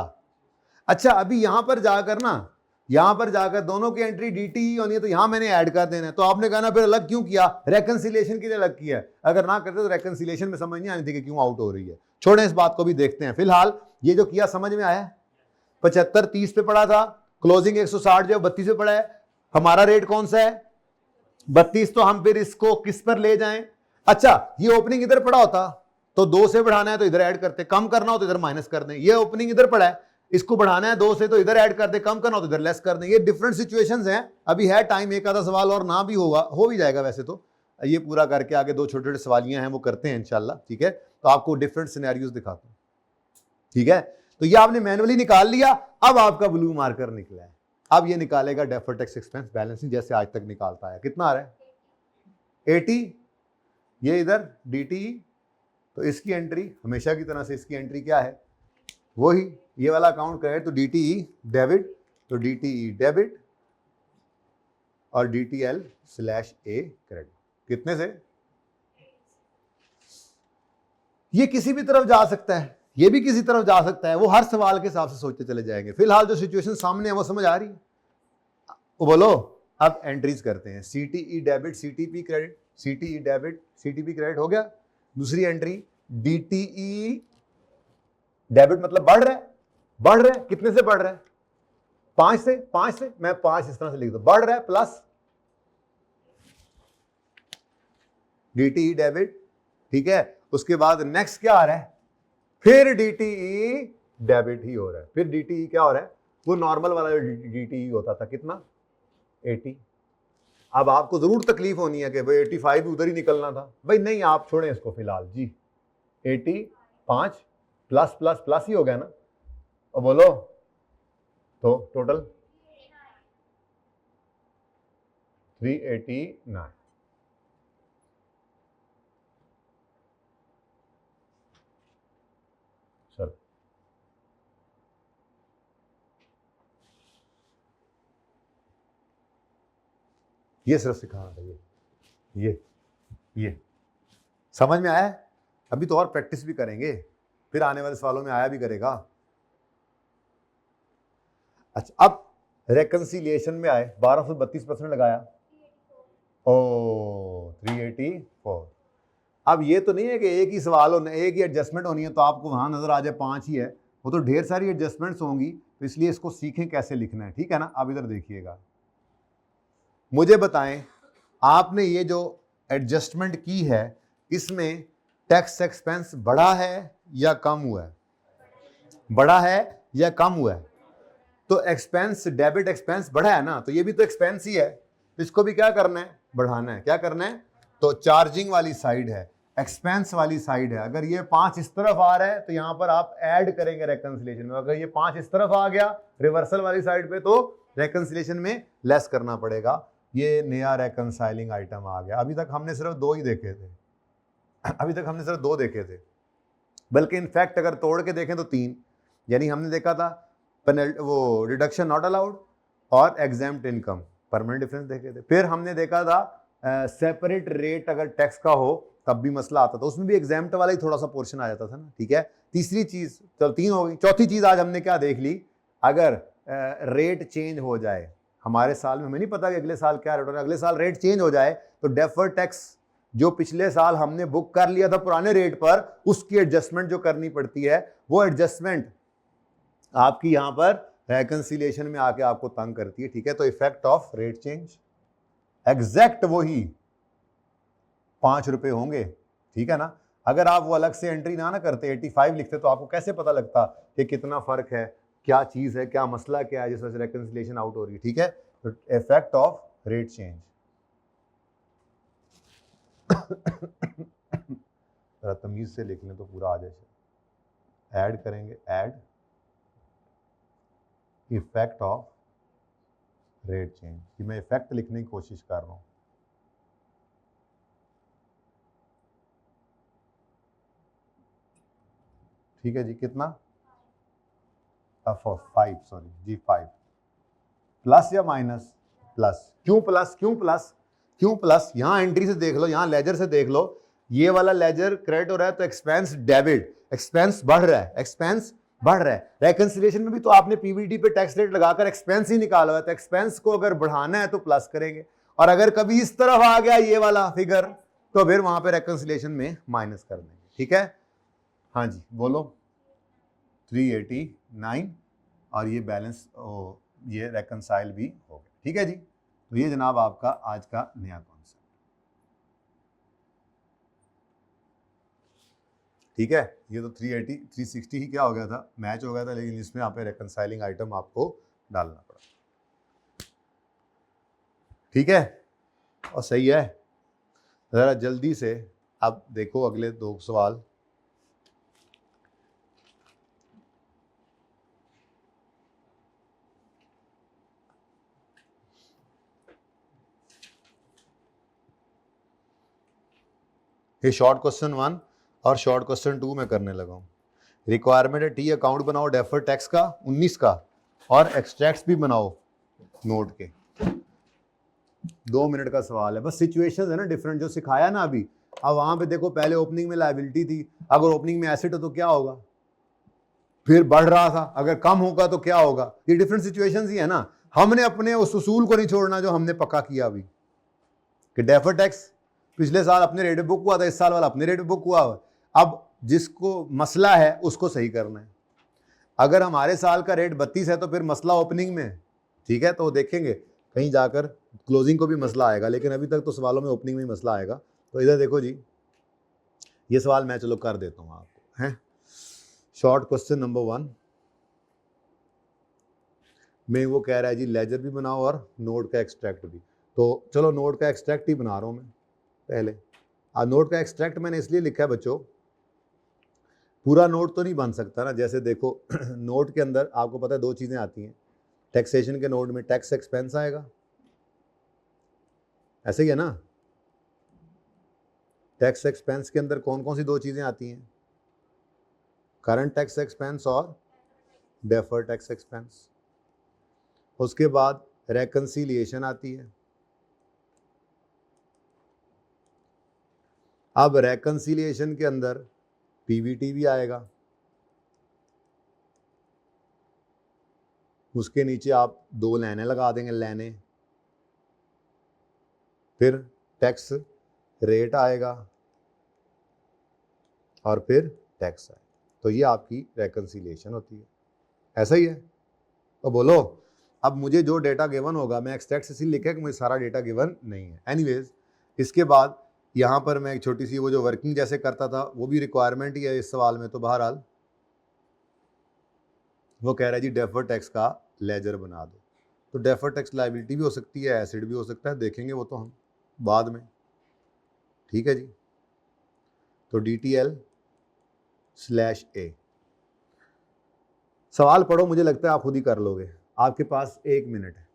अच्छा, अभी यहां पर जाकर ना, यहां पर जाकर दोनों की एंट्री DTE होनी है, तो यहां मैंने ऐड कर देना है। तो आपने कहा ना फिर अलग क्यों किया? रेकंसिलिएशन के लिए अलग किया है। अगर ना करते तो रेकंसिलिएशन में समझ नहीं आनी थी कि क्यों आउट हो रही है। छोड़ें इस बात को, भी देखते हैं। फिलहाल ये जो किया समझ में आया? 75 30 पे पड़ा था, क्लोजिंग 160 जो 32 पे पड़ा है। हमारा रेट कौन सा है? 32। तो हम फिर इसको किस पर ले जाएं? अच्छा, ये ओपनिंग इधर पड़ा होता तो 2 से बढ़ाना है तो इधर ऐड करते, कम करना हो तो इधर माइनस कर दें। ये ओपनिंग इधर पड़ा है, इसको बढ़ाना है 2 से तो इधर ऐड कर दे, कम करना हो तो इधर लेस कर दें। ये डिफरेंट सिचुएशंस हैं। अभी है टाइम, एक आधा सवाल और ना भी होगा, हो भी जाएगा वैसे तो। ये पूरा करके आगे 2 छोटे छोटे सवालियां हैं वो करते हैं इंशाल्लाह। ठीक है, तो आपको डिफरेंट सिनेरियोज दिखाता हूं। ठीक है, तो ये आपने मैनुअली निकाल लिया। अब आपका ब्लू मार्कर निकला है, अब ये निकालेगा डेफर्ड टैक्स एक्सपेंस बैलेंसिंग, जैसे आज तक निकालता है। कितना आ रहा है? 80। ये इधर DTE, तो इसकी एंट्री हमेशा की तरह से, इसकी एंट्री क्या है? वही ये वाला अकाउंट क्रेडिट तो DTE डेबिट, तो DTE डेबिट और DTL/A क्रेडिट। कितने से? ये किसी भी तरफ जा सकता है, ये भी किसी तरफ जा सकता है, वो हर सवाल के हिसाब से सोचते चले जाएंगे। फिलहाल जो सिचुएशन सामने है वो समझ आ रही है? वो बोलो। अब एंट्रीज करते हैं। CTE debit CTP credit, CTE debit CTP credit हो गया। दूसरी एंट्री DTE डेबिट, मतलब बढ़ रहा है, बढ़ रहा है। कितने से बढ़ रहा है? 5 से। 5 से मैं 5 इस तरह से लिख दूं, बढ़ रहा है, प्लस DTE डेबिट। ठीक है, उसके बाद नेक्स्ट क्या आ रहा है? फिर DTE डेबिट ही हो रहा है। फिर DTE क्या हो रहा है? वो नॉर्मल वाला DTE होता था, कितना? 80। अब आपको जरूर तकलीफ होनी है कि भाई 85 उधर ही निकलना था। भाई नहीं, आप छोड़ें इसको फिलहाल जी। 85 प्लस प्लस प्लस ही हो गया ना, और बोलो तो टोटल 389। चलो, ये सिर्फ सिखाना था। ये समझ में आया? अभी तो और प्रैक्टिस भी करेंगे, फिर आने वाले सवालों में आया भी करेगा। अच्छा, अब रेकंसिलिएशन में आए, 1232% लगाया, ओ 384। अब ये तो नहीं है कि एक ही सवाल होना, एक ही एडजस्टमेंट होनी है तो आपको वहां नजर आ जाए 5 ही है। वो तो ढेर सारी एडजस्टमेंट्स होंगी, तो इसलिए इसको सीखें कैसे लिखना है। ठीक है ना? अब इधर देखिएगा, मुझे बताएं, आपने ये जो एडजस्टमेंट की है, इसमें टैक्स एक्सपेंस बढ़ा है या कम हुआ है? बढ़ा है या कम हुआ है? तो एक्सपेंस, डेबिट एक्सपेंस बढ़ा है ना, तो ये भी तो एक्सपेंस ही है, इसको भी क्या करना है? बढ़ाना है। क्या करना है? तो चार्जिंग वाली साइड है, एक्सपेंस वाली साइड है। अगर ये 5 इस तरफ आ रहा है तो यहां पर आप ऐड करेंगे रेकंसिलिएशन में। अगर ये 5 इस तरफ आ गया रिवर्सल वाली साइड पे, तो रेकंसिलिएशन में लेस करना पड़ेगा। ये नया रेकंसाइलिंग आइटम आ गया। अभी तक हमने सिर्फ 2 ही देखे थे, अभी तक हमने सिर्फ 2 देखे थे, बल्कि इनफैक्ट अगर तोड़ के देखें तो 3। यानी हमने देखा था वो रिडक्शन नॉट अलाउड और एग्जेम्प्ट इनकम, परमानेंट डिफरेंस देखे थे। फिर हमने देखा था सेपरेट रेट अगर टैक्स का हो तब भी मसला आता था, उसमें भी एग्जेम्प्ट वाला ही थोड़ा सा पोर्शन आ जाता था ना। ठीक है, तीसरी चीज, चलो 3 हो गई। चौथी चीज आज हमने क्या देख ली? अगर रेट चेंज हो जाए हमारे साल में, हमें नहीं पता कि अगले साल क्या रेट हो रहा है, अगले साल रेट चेंज हो जाए तो डेफर्ड टैक्स जो पिछले साल हमने बुक कर लिया था पुराने रेट पर, उसकी एडजस्टमेंट जो करनी पड़ती है, वो एडजस्टमेंट आपकी यहां पर रेकंसिलिएशन में आके आपको तंग करती है, ठीक है। तो effect of rate change exact वही 5 रुपए होंगे, ठीक है ना। अगर आप वो अलग से एंट्री ना करते 85 लिखते तो आपको कैसे पता लगता कि कितना फर्क है, क्या चीज है, क्या मसला क्या है जिस वजह से रेकंसिलिएशन आउट हो रही है, ठीक है। तो इफेक्ट ऑफ रेट चेंज जरा तमीज से लिख लें तो पूरा आ जाए। ऐड करेंगे, add effect of rate change, कि मैं इफेक्ट लिखने की कोशिश कर रहा हूं। ठीक है जी, कितना 5, सॉरी जी 5 प्लस या माइनस, प्लस। क्यों प्लस, क्यों प्लस, क्यों प्लस? यहां एंट्री से देख लो, यहां लेजर से देख लो, ये वाला लेजर क्रेडिट हो रहा है तो एक्सपेंस डेबिट, एक्सपेंस बढ़ रहा है, एक्सपेंस बढ़ रहा है। रेकंसिलिएशन में भी तो आपने पीबीटी पे टैक्स रेट लगाकर एक्सपेंस ही निकाला हुआ है, तो एक्सपेंस को अगर बढ़ाना है तो प्लस करेंगे, और अगर कभी इस तरफ आ गया ये वाला फिगर तो फिर वहां पे रेकंसिलिएशन में माइनस कर देंगे, ठीक है। हाँ जी बोलो। 389 और ये बैलेंस ये रेकंसाइल भी हो गया, ठीक है जी। तो ये जनाब आपका आज का नया कॉन्सेप्ट, ठीक है। ये तो 380 360 ही क्या हो गया था, मैच हो गया था, लेकिन इसमें यहाँ पे रेकंसाइलिंग आइटम आपको डालना पड़ा, ठीक है। और सही है। जरा जल्दी से अब देखो अगले 2 सवाल। ये शॉर्ट क्वेश्चन 1 और शॉर्ट क्वेश्चन 2 में करने लगा हूँ। रिक्वायरमेंट है टी अकाउंट बनाओ डेफर टैक्स का 19 का, और एक्सट्रैक्ट्स भी बनाओ नोट के। 2 मिनट का सवाल है, बस सिचुएशंस है ना डिफरेंट, जो सिखाया ना अभी। अब वहां पे देखो पहले ओपनिंग में लायबिलिटी थी, अगर ओपनिंग में एसेट हो तो क्या होगा, फिर बढ़ रहा था, अगर कम होगा तो क्या होगा। ये डिफरेंट सिचुएशंस ही है ना। हमने अपने उस उसूल को नहीं छोड़ना जो हमने पक्का किया अभी, कि डेफर टैक्स पिछले साल अपने रेट बुक हुआ था, इस साल वाला अपने रेट बुक हुआ। अब जिसको मसला है उसको सही करना है। अगर हमारे साल का रेट 32 है तो फिर मसला ओपनिंग में, ठीक है। तो देखेंगे कहीं जाकर क्लोजिंग को भी मसला आएगा, लेकिन अभी तक तो सवालों में ओपनिंग में ही मसला आएगा। तो इधर देखो जी, ये सवाल मैं चलो कर देता हूं आपको, है शॉर्ट क्वेश्चन नंबर 1 में वो कह रहा है जी लेजर भी बनाओ और नोट का एक्सट्रैक्ट भी। तो चलो नोट का एक्सट्रैक्ट ही बना रहा हूं मैं पहले। नोट का एक्सट्रैक्ट मैंने इसलिए लिखा है बच्चों, पूरा नोट तो नहीं बन सकता ना। जैसे देखो नोट के अंदर आपको पता है 2 चीजें आती हैं। टैक्सेशन के नोट में टैक्स एक्सपेंस आएगा, ऐसे ही है ना। टैक्स एक्सपेंस के अंदर कौन कौन सी 2 चीजें आती हैं, करंट टैक्स एक्सपेंस और डेफर्ड टैक्स एक्सपेंस। उसके बाद रेकंसिलिएशन आती है। अब रेकंसिलिएशन के अंदर पीवीटी भी आएगा, उसके नीचे आप 2 लाइनें लगा देंगे, लाइनें। फिर टैक्स रेट आएगा और फिर टैक्स आएगा। तो ये आपकी रेकंसिलिएशन होती है, ऐसा ही है। तो बोलो अब मुझे जो डेटा गिवन होगा, मैं एक्सट्रैक्ट से लिखा कि मुझे सारा डेटा गिवन नहीं है। एनीवेज इसके बाद यहाँ पर मैं एक छोटी सी वो जो वर्किंग जैसे करता था वो भी रिक्वायरमेंट ही है इस सवाल में। तो बहरहाल वो कह रहा है जी डेफर्ड टैक्स का लेजर बना दो। तो डेफर्ड टैक्स लायबिलिटी भी हो सकती है, एसिड भी हो सकता है, देखेंगे वो तो हम बाद में, ठीक है जी। तो DTL/A सवाल पढ़ो, मुझे लगता है आप खुद ही कर लोगे, आपके पास 1 मिनट है।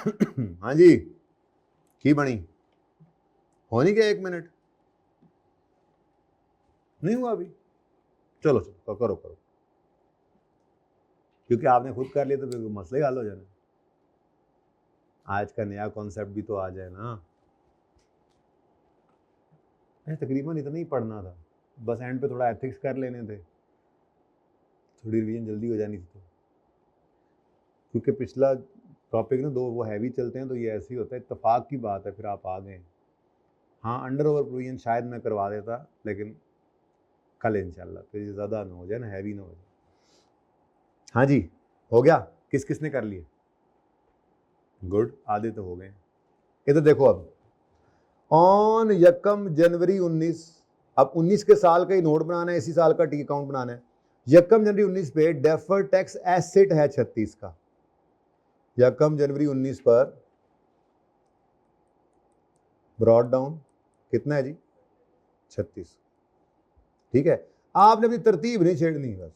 हाँ जी, की बनी हो नहीं गया, 1 मिनट नहीं हुआ अभी, चलो चलो करो करो, क्योंकि आपने खुद कर लिया तो फिर मसले हल हो जाना। आज का नया कॉन्सेप्ट भी तो आ जाए ना। तकरीबन इतना ही पढ़ना था, बस एंड पे थोड़ा एथिक्स कर लेने थे, थोड़ी रिवीजन जल्दी हो जानी थी। तो क्योंकि पिछला टॉपिक ना 2 वो हैवी चलते हैं, तो ये ऐसे ही होता है, इत्तेफाक की बात है, फिर आप आ गए। हाँ, अंडर ओवर प्रोविजन शायद मैं करवा देता, लेकिन कल इंशाल्लाह, तो ये ज़्यादा ना हो जाए ना, हैवी ना हो जाए। हाँ जी, हो गया, किस किसने कर लिए? गुड, आधे तो हो गए। ये तो देखो, अब ऑन 1 जनवरी 19, अब 19 के साल का ही नोट बनाना है, इसी साल का टी अकाउंट बनाना है। 1 जनवरी 19 पे डेफर्ड टैक्स एसेट है 36 का। 1 जनवरी 19 पर ब्रॉड डाउन कितना है जी? 36। ठीक है, आपने अपनी तरतीब नहीं छेड़नी बस।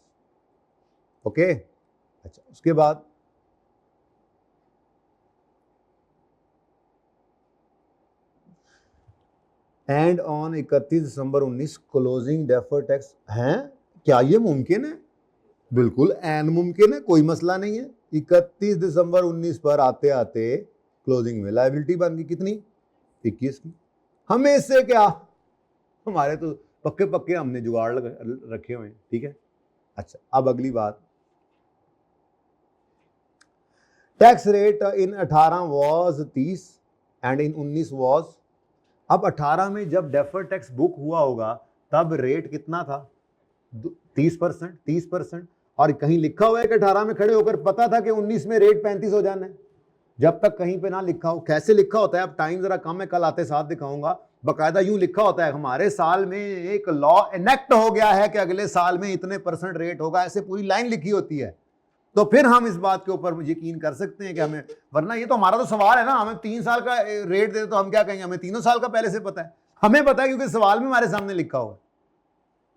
ओके, अच्छा, उसके बाद and on 31 December 19 closing deferred tax है। क्या ये मुमकिन है? बिल्कुल एन मुमकिन है, कोई मसला नहीं है। 31 दिसंबर 19 पर आते आते क्लोजिंग में लायबिलिटी बन गई कितनी? 21 की। हमें इससे क्या, हमारे तो पक्के पक्के हमने जुगाड़ रखे हुए हैं। ठीक है, अच्छा, अब अगली बात, tax rate in 18 was 30 and in 19 was, अब 18 में जब डेफर्ड टैक्स बुक हुआ होगा तब रेट कितना था? 30%। 30%, और कहीं लिखा हुआ है कि 18 में खड़े होकर पता था कि 19 में रेट 35 हो जाना है? जब तक कहीं पे ना लिखा हो। कैसे लिखा होता है? अब टाइम जरा कम है, कल आते साथ दिखाऊंगा। बकायदा यूं लिखा होता है, हमारे साल में एक लॉ एनेक्ट हो गया है कि अगले साल में इतने % रेट होगा, ऐसे पूरी लाइन लिखी होती है। तो फिर हम इस बात के ऊपर यकीन कर सकते हैं कि हमें, वरना ये तो हमारा तो सवाल है ना, हमें 3 साल का रेट दे तो हम क्या कहेंगे? हमें 3 साल का पहले से पता है। हमें पता है क्योंकि सवाल में हमारे सामने लिखा हुआ है।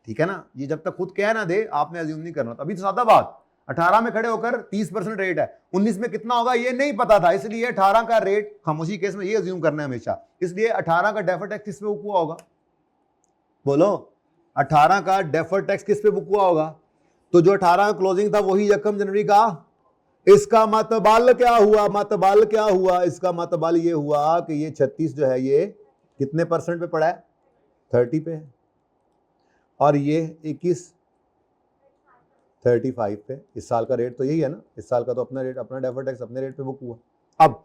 ठीक है ना, ये जब तक खुद कह ना दे आपने अज्यूम नहीं करना। अभी तो सादा बात, 18 में खड़े होकर 30% रेट है, 19 में कितना होगा ये नहीं पता था, इसलिए 18 का रेट खामोशी केस में ये अज्यूम करना है हमेशा। इसलिए 18 का डेफर्ड टैक्स किस पे बुक हुआ होगा? बोलो, 18 का डेफर्ड टैक्स किस पे बुक हुआ होगा? तो जो 18 का क्लोजिंग था वही 1 जनवरी का। इसका मतबल क्या हुआ? मतबल क्या हुआ? इसका मतबल ये हुआ कि ये 36 जो है ये कितने % पे पड़ा है? 30 पे है, और ये 21 35 पे। इस साल का रेट तो यही है ना, इस साल का तो अपना रेट, अपना डेफर्ड टैक्स अपने रेट पे बुक हुआ। अब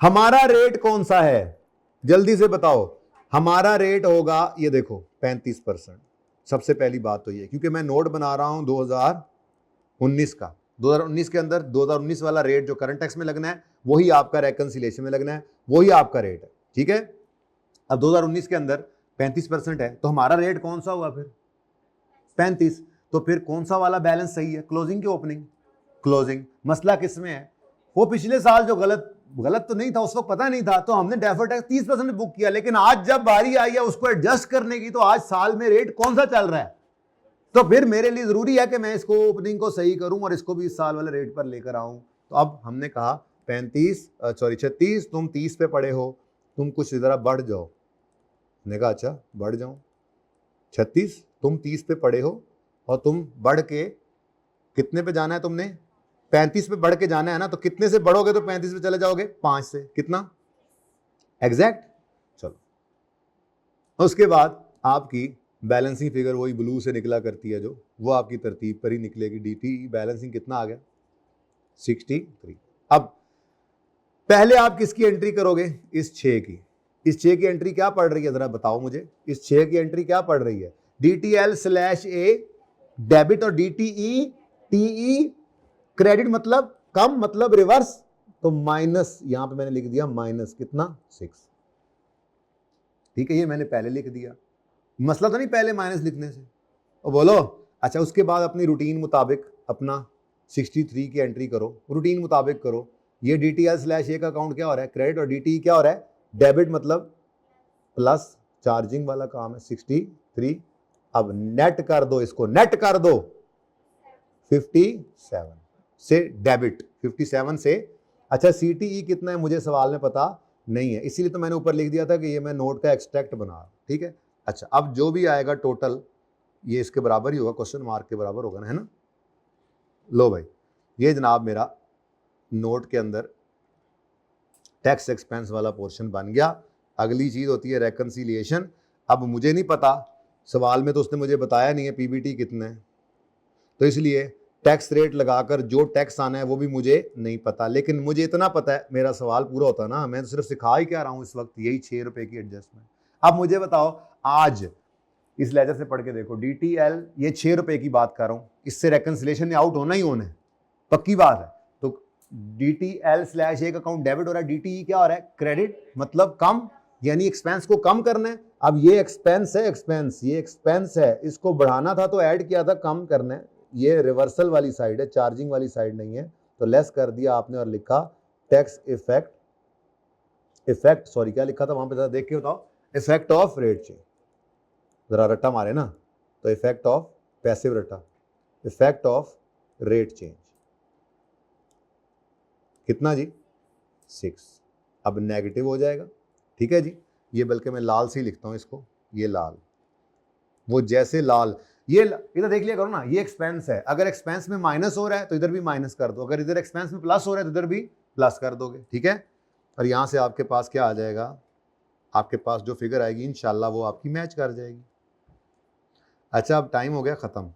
हमारा रेट कौन सा है? जल्दी से बताओ, हमारा रेट होगा ये देखो 35%। सबसे पहली बात तो ये, क्योंकि मैं नोट बना रहा हूं 2019 का, 2019 के अंदर 2019 वाला रेट जो करंट टैक्स में लगना है वही आपका रेकंसिलिएशन में लगना है, वही आपका रेट है। ठीक है, अब 2019 के अंदर 35% है, तो हमारा रेट कौन सा हुआ फिर? 35। तो फिर कौन सा वाला बैलेंस सही है? क्लोजिंग की ओपनिंग? क्लोजिंग। मसला किस में है? वो पिछले साल जो गलत तो नहीं था, उस वक्त पता नहीं था, तो हमने डेफर्ड टैक्स 30% बुक किया, लेकिन आज जब बारी आई है उसको एडजस्ट करने की, तो आज साल में रेट कौन सा चल रहा है? तो फिर मेरे लिए जरूरी है कि मैं इसको ओपनिंग को सही करूं और इसको भी इस साल वाले रेट पर लेकर आऊं। तो अब हमने कहा 36, तुम 30 पे पड़े हो, तुम कुछ जरा बढ़ जाओ। हमने कहा अच्छा बढ़ जाऊं। 36 तुम 30 पे पड़े हो और तुम बढ़ के कितने पे जाना है? तुमने 35 पे बढ़ के जाना है ना, तो कितने से बढ़ोगे तो 35 पे चले जाओगे? 5 से। कितना एग्जैक्ट? चलो, उसके बाद आपकी बैलेंसिंग फिगर वही ब्लू से निकला करती है, जो वो आपकी तरतीब पर ही निकलेगी। डीटी बैलेंसिंग कितना आ गया? 63। अब पहले आप किसकी एंट्री करोगे? इस 6 की। इस 6 की एंट्री क्या पड़ रही है जरा बताओ मुझे? इस 6 की एंट्री क्या पड़ रही है? DTL/A डेबिट और DTE TE क्रेडिट, मतलब कम, मतलब रिवर्स, तो माइनस, यहां पे मैंने लिख दिया माइनस कितना? 6। ठीक है, ये मैंने पहले लिख दिया, मसला तो नहीं पहले माइनस लिखने से। और बोलो, अच्छा, उसके बाद अपनी रूटीन मुताबिक अपना 63 की एंट्री करो, रूटीन मुताबिक करो। ये DTL/A का अकाउंट क्या हो रहा है? क्रेडिट, और DTE क्या हो रहा है? डेबिट, मतलब प्लस चार्जिंग वाला काम है। 63। अब नेट कर दो, इसको नेट कर दो 57 से डेबिट, 57 से अच्छा CTE कितना है मुझे सवाल में पता नहीं है, इसीलिए तो मैंने ऊपर लिख दिया था कि ये मैं नोट का एक्सट्रैक्ट बना रहा हूं, ठीक है। अच्छा, अब जो भी आएगा टोटल ये इसके बराबर ही होगा, क्वेश्चन मार्क के बराबर होगा ना, है ना। लो भाई, ये जनाब मेरा नोट के अंदर टैक्स एक्सपेंस वाला पोर्शन बन गया। अगली चीज होती है रेकंसिलिएशन। अब मुझे नहीं पता, सवाल में तो उसने मुझे बताया नहीं है पीबीटी कितना है, तो इसलिए टैक्स रेट लगाकर जो टैक्स आना है वो भी मुझे नहीं पता, लेकिन मुझे इतना पता है मेरा सवाल पूरा होता ना। मैं तो सिर्फ सिखा ही क्या रहा हूं इस वक्त, यही 6 रुपए की एडजस्टमेंट। अब मुझे बताओ, आज इस लेजर से पढ़ के देखो, DTL ये 6 रुपए की बात कर रहा हूं, इससे रेकंसिलिएशन आउट होना ही होना है, पक्की बात है। तो DTL/ एक अकाउंट डेबिट हो रहा है, DTE क्या हो रहा है, क्रेडिट, मतलब कम, यानी एक्सपेंस को कम करना है। अब ये एक्सपेंस है, एक्सपेंस, ये एक्सपेंस है, इसको बढ़ाना था तो ऐड किया था, कम करना है। ये रिवर्सल वाली साइड है, चार्जिंग वाली साइड नहीं है, तो लेस कर दिया आपने और लिखा टैक्स इफेक्ट सॉरी क्या लिखा था वहां पे, देख के बताओ, इफेक्ट ऑफ रेट चेंज। जरा रट्टा मारे ना, तो इफेक्ट ऑफ पैसिव रट्टा, इफेक्ट ऑफ रेट चेंज कितना जी, 6। अब नेगेटिव हो जाएगा, ठीक है जी। ये बल्कि मैं लाल से ही लिखता हूं इसको, ये लाल, वो जैसे लाल, ये इधर देख लिया करो ना, ये एक्सपेंस है, अगर एक्सपेंस में माइनस हो रहा है तो इधर भी माइनस कर दो, अगर इधर एक्सपेंस में प्लस हो रहा है तो इधर भी प्लस कर दोगे, ठीक है। और यहां से आपके पास क्या आ जाएगा, आपके पास जो फिगर आएगी इंशाल्लाह वो आपकी मैच कर जाएगी। अच्छा, अब टाइम हो गया खत्म,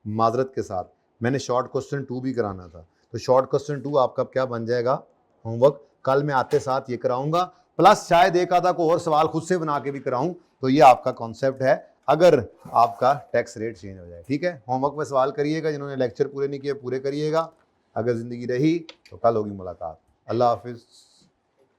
माजरत के साथ, मैंने शॉर्ट क्वेश्चन 2 भी कराना था, तो शॉर्ट क्वेश्चन 2 आपका क्या बन जाएगा, होमवर्क, कल मैं आते साथ ये कराऊंगा, प्लस शायद एक आधा को और सवाल खुद से बना के भी कराऊं, तो ये आपका कॉन्सेप्ट है अगर आपका टैक्स रेट चेंज हो जाए, ठीक है। होमवर्क में सवाल करिएगा, जिन्होंने लेक्चर पूरे नहीं किए पूरे करिएगा, अगर जिंदगी रही तो कल होगी मुलाकात। अल्लाह हाफिज।